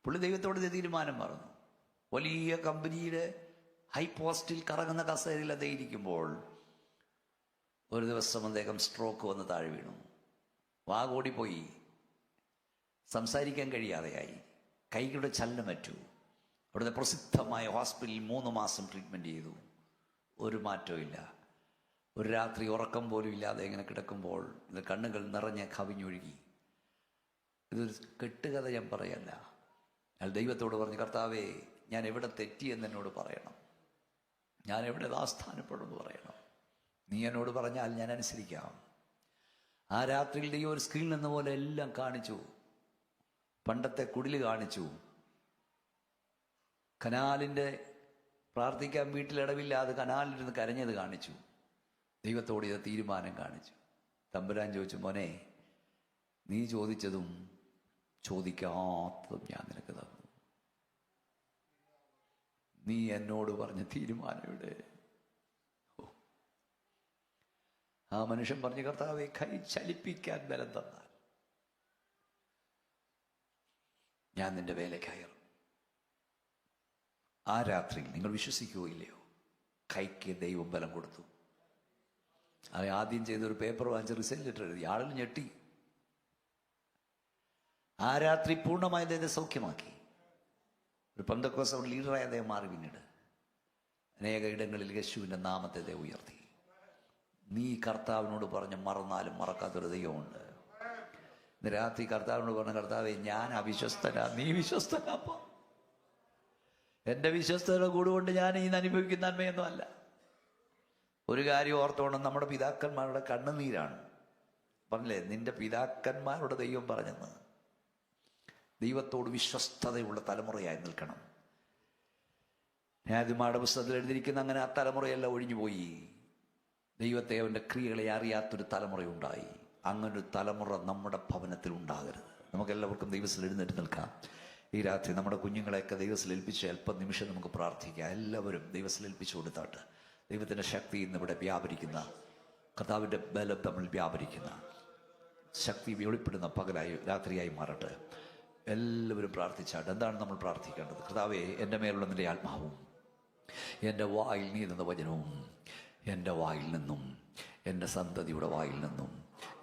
Speaker 1: പുള്ളി ദൈവത്തോട് തീരുമാനം മറന്നു. വലിയ കമ്പനിയുടെ ഹൈ പോസ്റ്റിൽ കറങ്ങുന്ന കസേരയിൽ അദ്ദേഹം ഇരിക്കുമ്പോൾ ഒരു ദിവസം അദ്ദേഹം സ്ട്രോക്ക് വന്ന് താഴെ വീണു. വാഗോടിപ്പോയി, സംസാരിക്കാൻ കഴിയാതെയായി, കൈകളുടെ ചലനമറ്റു. അവിടുത്തെ പ്രസിദ്ധമായ ഹോസ്പിറ്റലിൽ 3 മാസം ട്രീറ്റ്മെൻറ്റ് ചെയ്തു. ഒരു മാറ്റവും ഇല്ല. ഒരു രാത്രി ഉറക്കം പോലും ഇല്ലാതെ ഇങ്ങനെ കിടക്കുമ്പോൾ ഇത് കണ്ണുകൾ നിറഞ്ഞ് കവിഞ്ഞൊഴുകി. ഇതൊരു കെട്ടുകഥ ഞാൻ പറയല്ല. അയാൾ ദൈവത്തോട് പറഞ്ഞു, കർത്താവേ ഞാൻ എവിടെ തെറ്റിയെന്ന് എന്നോട് പറയണം, ഞാൻ എവിടെ യഥാസ്ഥാനപ്പെടുമെന്ന് പറയണം. നീ എന്നോട് പറഞ്ഞാൽ ഞാൻ അനുസരിക്കാം. ആ രാത്രിയിൽ ദൈവം ഒരു സ്ക്രീനിൽ എന്ന പോലെ എല്ലാം കാണിച്ചു. പണ്ടത്തെ കുടില് കാണിച്ചു, കനാലിൻ്റെ പ്രാർത്ഥിക്കാൻ വീട്ടിലിടവില്ലാതെ കനാലിലിരുന്ന് കരഞ്ഞത് കാണിച്ചു, ദൈവത്തോട് ഇത് തീരുമാനം കാണിച്ചു. തമ്പുരാൻ ചോദിച്ചു, മോനെ നീ ചോദിച്ചതും ചോദിക്കാത്തതും ഞാൻ നിനക്ക് തന്നു. നീ എന്നോട് പറഞ്ഞ തീരുമാനം ഇവിടെ. ആ മനുഷ്യൻ പറഞ്ഞു, കർത്താവേ കൈ ചലിപ്പിക്കാൻ ബലം തന്നാൽ ഞാൻ നിന്റെ വേലക്കയറും. ആ രാത്രിയിൽ നിങ്ങൾ വിശ്വസിക്കുകയോ ഇല്ലയോ, കൈക്ക് ദൈവം ബലം കൊടുത്തു. അത് ആദ്യം ചെയ്തൊരു പേപ്പർ വാങ്ങിച്ച് റിസൾട്ട് ലെറ്റർ എഴുതി. ആളിൽ ഞെട്ടി. ആ രാത്രി പൂർണ്ണമായി അദ്ദേഹത്തെ സൗഖ്യമാക്കി. ഒരു പെന്തക്കോസ്ത് ലീഡറായി അദ്ദേഹം മാറി. പിന്നീട് അനേക ഇടങ്ങളിൽ യേശുവിൻ്റെ നാമത്തെ അദ്ദേഹം ഉയർത്തി. നീ കർത്താവിനോട് പറഞ്ഞ് മറന്നാലും മറക്കാത്തൊരു ദൈവമുണ്ട്. ഇന്ന് രാത്രി കർത്താവിനോട് പറഞ്ഞ, കർത്താവേ ഞാൻ അവിശ്വസ്തനാ, നീ വിശ്വസ്തനാപ്പ. എൻ്റെ വിശ്വസ്തയുടെ കൂടുകൊണ്ട് ഞാൻ ഇന്ന് അനുഭവിക്കുന്ന നന്മയൊന്നും അല്ല. ഒരു കാര്യം ഓർത്തോണം, നമ്മുടെ പിതാക്കന്മാരുടെ കണ്ണുനീരാണ്. പറഞ്ഞില്ലേ, നിന്റെ പിതാക്കന്മാരുടെ ദൈവം പറഞ്ഞെന്ന്. ദൈവത്തോട് വിശ്വസ്തതയുള്ള തലമുറയായി നിൽക്കണം. ന്യായാധിപന്മാരുടെ പുസ്തകത്തിൽ എഴുതിയിരിക്കുന്ന അങ്ങനെ ആ തലമുറയെല്ലാം ഒഴിഞ്ഞുപോയി. ദൈവത്തെ അവൻ്റെ ക്രിയകളെ അറിയാത്തൊരു തലമുറയുണ്ടായി. അങ്ങനൊരു തലമുറ നമ്മുടെ ഭവനത്തിൽ ഉണ്ടാകരുത്. നമുക്കെല്ലാവർക്കും ദൈവത്തിൽ എഴുന്നേറ്റ് നിൽക്കാം. ഈ രാത്രി നമ്മുടെ കുഞ്ഞുങ്ങളെയൊക്കെ ദൈവത്തിൽ ഏൽപ്പിച്ച് അല്പം നിമിഷം നമുക്ക് പ്രാർത്ഥിക്കാം. എല്ലാവരും ദൈവത്തിൽ ഏൽപ്പിച്ചു കൊടുത്താട്ട് ദൈവത്തിൻ്റെ ശക്തി ഇന്നിവിടെ വ്യാപരിക്കുന്ന, കർത്താവിൻ്റെ ബലം തമ്മിൽ വ്യാപരിക്കുന്ന ശക്തി വെളിപ്പെടുന്ന പകലായി രാത്രിയായി മാറട്ടെ. എല്ലാവരും പ്രാർത്ഥിച്ചാട്ട് എന്താണ് നമ്മൾ പ്രാർത്ഥിക്കേണ്ടത്? കർത്താവേ, എൻ്റെ മേലുള്ള നിന്റെ ആത്മാവും എൻ്റെ വായിൽ നീ തന്ന വചനവും എൻ്റെ വായിൽ നിന്നും, എൻ്റെ സന്തതിയുടെ വായിൽ നിന്നും,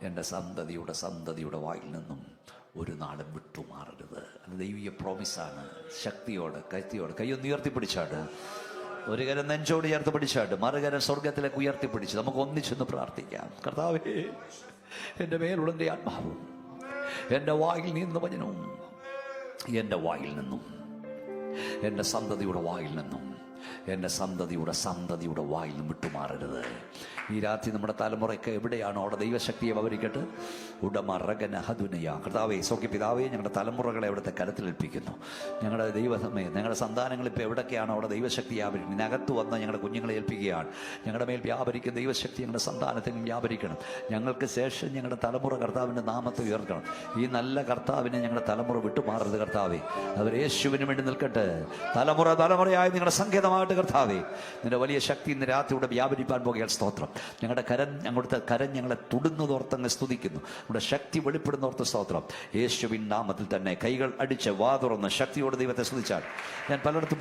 Speaker 1: എൻ്റെ സന്തതിയുടെ വായിൽ നിന്നും ഒരു നാളും വിട്ടുമാറരുത്. അത് ദൈവീയ പ്രോമിസാണ്. ശക്തിയോടെ കൈയൊന്ന് ഉയർത്തിപ്പിടിച്ചാട്ട്, ഒരു കരം നെഞ്ചോട് ചേർത്ത് പിടിച്ചാട്ട് മറുകരം സ്വർഗത്തിലേക്ക് ഉയർത്തിപ്പിടിച്ച് നമുക്ക് ഒന്നിച്ചൊന്ന് പ്രാർത്ഥിക്കാം. കർത്താവേ, എൻ്റെ മേലുള്ള നിന്റെ ആത്മാവും എൻ്റെ വായിൽ നീന്ന വചനവും എൻ്റെ വായിൽ നിന്നും, എൻ്റെ സന്തതിയുടെ വായിൽ നിന്നും, എൻ്റെ സന്തതിയുടെ വായിൽ നിന്നും വിട്ടുമാറരുത്. ഈ രാത്രി നമ്മുടെ തലമുറയ്ക്ക് എവിടെയാണോ അവിടെ ദൈവശക്തിയെ വിവരിക്കട്ടെ. ഉടമറകനഹദുനയ. കർത്താവേ, പിതാവേ, ഞങ്ങളുടെ തലമുറകളെ അവിടുത്തെ കരത്തിലേൽപ്പിക്കുന്നു. ഞങ്ങളുടെ ദൈവമേ, ഞങ്ങളുടെ സന്താനങ്ങൾ ഇപ്പോൾ എവിടെയൊക്കെയാണോ അവിടെ ദൈവശക്തി വ്യാപരിക്കും. ഇതിനകത്ത് വന്ന് ഞങ്ങളുടെ കുഞ്ഞുങ്ങളെ ഏൽപ്പിക്കുകയാണ്. ഞങ്ങളുടെ മേൽ വ്യാപരിക്കുന്ന ദൈവശക്തി ഞങ്ങളുടെ സന്താനത്തിൽ വ്യാപരിക്കണം. ഞങ്ങൾക്ക് ശേഷം ഞങ്ങളുടെ തലമുറ കർത്താവിൻ്റെ നാമത്തെ ഉയർത്തണം. ഈ നല്ല കർത്താവിനെ ഞങ്ങളുടെ തലമുറ വിട്ടുമാറരുത് കർത്താവേ. അവർ യേശുവിന് വേണ്ടി നിൽക്കട്ടെ. തലമുറയായി നിങ്ങളുടെ സങ്കേതമാകട്ടെ കർത്താവേ. നിന്റെ വലിയ ശക്തി ഇന്ന് രാത്രിയുടെ വ്യാപരിപ്പാൻ പോകുകയാണ്. സ്തോത്രം. ഞങ്ങളുടെ കരം ഞങ്ങളെ തൊടുന്നതോർത്തങ്ങ് സ്തുതിക്കുന്നു. നമ്മുടെ ശക്തി വെളിപ്പെടുന്നോർത്ത് സ്തോത്രം. യേശുവിൻ നാമത്തിൽ തന്നെ കൈകൾ അടിച്ച് വാ തുറന്ന് ശക്തിയോട് ദൈവത്തെ സ്തുതിച്ചാൽ. ഞാൻ പലയിടത്തും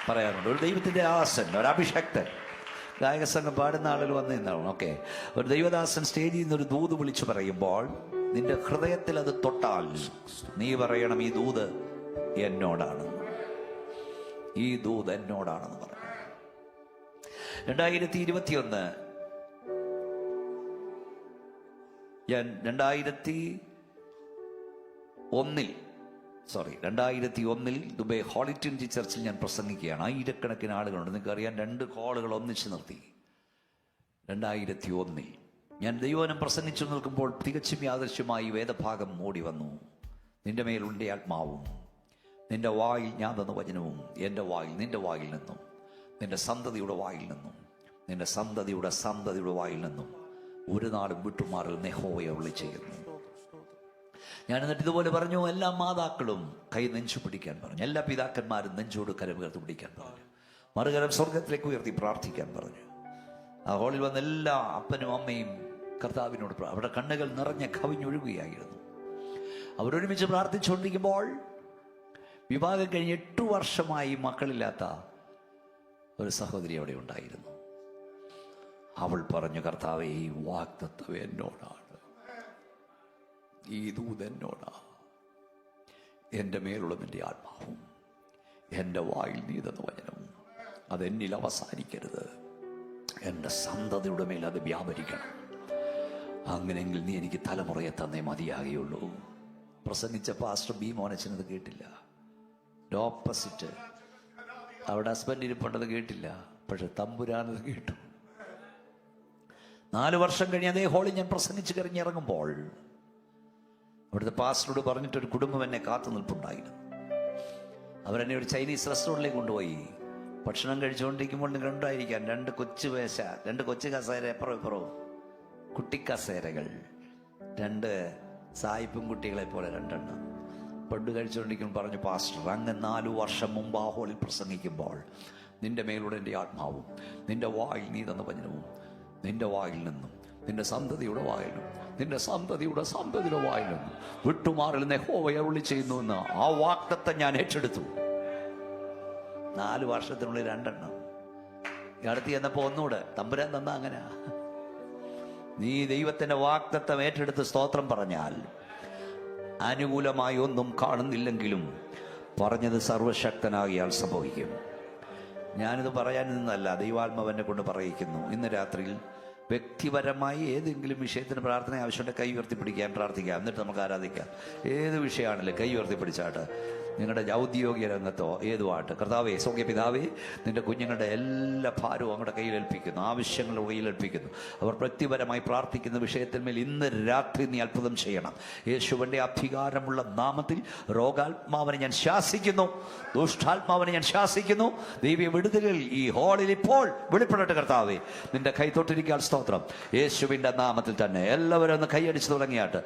Speaker 1: പറയാറുണ്ട്, ഒരു ദൈവത്തിൻ്റെ ദാസൻ, ഒരു അഭിഷക്തൻ, ഗായക സംഘം പാടുന്ന ആളുകൾ വന്നു നിന്നാണ്. ഓക്കെ, ഒരു ദൈവദാസൻ സ്റ്റേജിൽ നിന്ന് ഒരു ദൂത് വിളിച്ചു പറയുമ്പോൾ നിന്റെ ഹൃദയത്തിൽ അത് തൊട്ടാൽ നീ പറയണം, ഈ ദൂത് എന്നോടാണ്, ഈ ദൂത് എന്നോടാണെന്ന് പറഞ്ഞു. 2021 ഞാൻ 2001 ദുബൈ ഹോളി ട്രിനിറ്റി ചർച്ചിൽ ഞാൻ പ്രസംഗിക്കുകയാണ്. ആയിരക്കണക്കിന് ആളുകളുണ്ട്. നിങ്ങൾക്കറിയാം, 2 കോളുകൾ ഒന്നിച്ച് നിർത്തി. 2001 ഞാൻ ദൈവവചനം പ്രസംഗിച്ചു നിൽക്കുമ്പോൾ തികച്ചും യാദൃശ്യമായി വേദഭാഗം ഓടി വന്നു. നിന്റെ മേലുണ്ട് ആത്മാവും, നിന്റെ വായിൽ ഞാൻ തന്ന വചനവും എൻ്റെ വായിൽ, നിന്റെ വായിൽ നിന്നും, നിന്റെ സന്തതിയുടെ വായിൽ നിന്നും, നിന്റെ സന്തതിയുടെ വായിൽ നിന്നും ഒരു നാളും വിട്ടുമാറൽ യഹോവയെ അരുളി ചെയ്യുന്നു. ഞാൻ എന്നിട്ട് ഇതുപോലെ പറഞ്ഞു, എല്ലാ മാതാക്കളും കൈ നെഞ്ചു പിടിക്കാൻ പറഞ്ഞു. എല്ലാ പിതാക്കന്മാരും നെഞ്ചോട് കരം ഉയർത്തി പിടിക്കാൻ പറഞ്ഞു. മറുകരം സ്വർഗത്തിലേക്ക് ഉയർത്തി പ്രാർത്ഥിക്കാൻ പറഞ്ഞു. ആ ഹോളിൽ വന്ന എല്ലാ അപ്പനും അമ്മയും കർത്താവിനോട് അവരുടെ കണ്ണുകൾ നിറഞ്ഞ കവിഞ്ഞൊഴുകുകയായിരുന്നു. അവരൊരുമിച്ച് പ്രാർത്ഥിച്ചുകൊണ്ടിരിക്കുമ്പോൾ വിവാഹം കഴിഞ്ഞ് 8 വർഷമായി മക്കളില്ലാത്ത ഒരു സഹോദരി അവിടെ ഉണ്ടായിരുന്നു. അവൾ പറഞ്ഞു, കർത്താവേ, ഈ വാഗ്ദത്തം എന്നോടാണ്, ഈ ദൂത് എന്നോടാ. എൻ്റെ മേലുള്ള നിന്റെ ആത്മാവും എൻ്റെ വായിൽ നീ തന്ന വചനവും അതെന്നിൽ അവസാനിക്കരുത്. എൻ്റെ സന്തതിയുടെ മേൽ അത് വ്യാപരിക്കണം. അങ്ങനെയെങ്കിൽ നീ എനിക്ക് തലമുറയെ തന്നേ മതിയാകുകയുള്ളൂ. പ്രസംഗിച്ച പാസ്റ്റർ ബി മോനച്ചനത് കേട്ടില്ല. ഓപ്പോസിറ്റ് അവിടെ ഹസ്ബൻഡ് ഇരിപ്പുണ്ടത് കേട്ടില്ല. പക്ഷെ തമ്പുരാനത് കേട്ടു. 4 വർഷം കഴിഞ്ഞ് അതേ ഹോളിൽ ഞാൻ പ്രസംഗിച്ച് കറിഞ്ഞിറങ്ങുമ്പോൾ അവിടുത്തെ പാസ്റ്ററോട് പറഞ്ഞിട്ടൊരു കുടുംബം എന്നെ കാത്തു നിൽപ്പുണ്ടായിരുന്നു. അവരെന്നെ ഒരു ചൈനീസ് റെസ്റ്റോറൻറ്റിലേക്ക് കൊണ്ടുപോയി. ഭക്ഷണം കഴിച്ചുകൊണ്ടിരിക്കുമ്പോൾ നിങ്ങൾ ഉണ്ടായിരിക്കാൻ 2 കൊച്ചു മേശ, 2 കൊച്ചു കസേര, എപ്പുറവും കുട്ടിക്കസേരകൾ, 2 സായിപ്പും കുട്ടികളെ പോലെ 2 എണ്ണം. പണ്ട് കഴിച്ചുകൊണ്ടിരിക്കുമ്പോൾ പറഞ്ഞു, പാസ്റ്റർ, അങ്ങ് 4 വർഷം മുമ്പ് ആ ഹോളിൽ പ്രസംഗിക്കുമ്പോൾ നിന്റെ മേലൂടെ എൻ്റെ ആത്മാവും, നിന്റെ വായിൽ നീ തന്ന വചനവും, നിന്റെ വായിൽ നിന്നും, നിന്റെ സന്തതിയുടെ വായിൽ നിന്നും, നിന്റെ സന്തതിയുടെ വായിൽ നിന്നും വിട്ടുമാറിൽ യഹോവ അരുളി ചെയ്യുന്നു എന്ന് ആ വാഗ്ദത്തം ഞാൻ ഏറ്റെടുത്തു. 4 വർഷത്തിനുള്ളിൽ 2 എണ്ണം. അടുത്ത് ചെന്നപ്പോ ഒന്നുകൂടെ തമ്പുരാൻ തന്ന. അങ്ങനെ നീ ദൈവത്തിന്റെ വാഗ്ദത്തം ഏറ്റെടുത്ത് സ്തോത്രം പറഞ്ഞാൽ അനുകൂലമായി ഒന്നും കാണുന്നില്ലെങ്കിലും പറഞ്ഞത് സർവശക്തനാകിയാൽ സംഭവിക്കും. ഞാനിത് പറയാൻ നിന്നല്ല, ദൈവാത്മാവെന്നെ കൊണ്ട് പറയിക്കുന്നു. ഇന്ന് രാത്രിയിൽ വ്യക്തിപരമായി ഏതെങ്കിലും വിഷയത്തിന് പ്രാർത്ഥന ആവശ്യമുണ്ട്, കൈ ഉയർത്തിപ്പിടിക്കാൻ പ്രാർത്ഥിക്കാം. എന്നിട്ട് നമുക്ക് ആരാധിക്കാം. ഏത് വിഷയമാണല്ലോ കൈ ഉയർത്തിപ്പിടിച്ചാട്ട്, നിങ്ങളുടെ ഔദ്യോഗിക രംഗത്തോ ഏതുമായിട്ട്. കർത്താവേ, പിതാവേ, നിന്റെ കുഞ്ഞുങ്ങളുടെ എല്ലാ ഭാരവും അങ്ങയുടെ കയ്യിലേൽപ്പിക്കുന്നു, ആവശ്യങ്ങളുടെ കയ്യിലേൽപ്പിക്കുന്നു. അവർ വ്യക്തിപരമായി പ്രാർത്ഥിക്കുന്ന വിഷയത്തിന്മേൽ ഇന്ന് രാത്രി നീ അത്ഭുതം ചെയ്യണം. യേശുവിൻ്റെ അധികാരമുള്ള നാമത്തിൽ രോഗാത്മാവിനെ ഞാൻ ശാസിക്കുന്നു, ദുഷ്ടാത്മാവിനെ ഞാൻ ശാസിക്കുന്നു. ദൈവീയ വിടുതലുകൾ ഈ ഹാളിൽ ഇപ്പോൾ വെളിപ്പെടട്ടെ. കർത്താവേ, നിന്റെ കൈ തൊട്ടിരിക്കാൻ സ്തോത്രം. യേശുവിൻ്റെ നാമത്തിൽ തന്നെ എല്ലാവരും ഒന്ന് കൈയടിച്ച് തുടങ്ങിയാട്ട്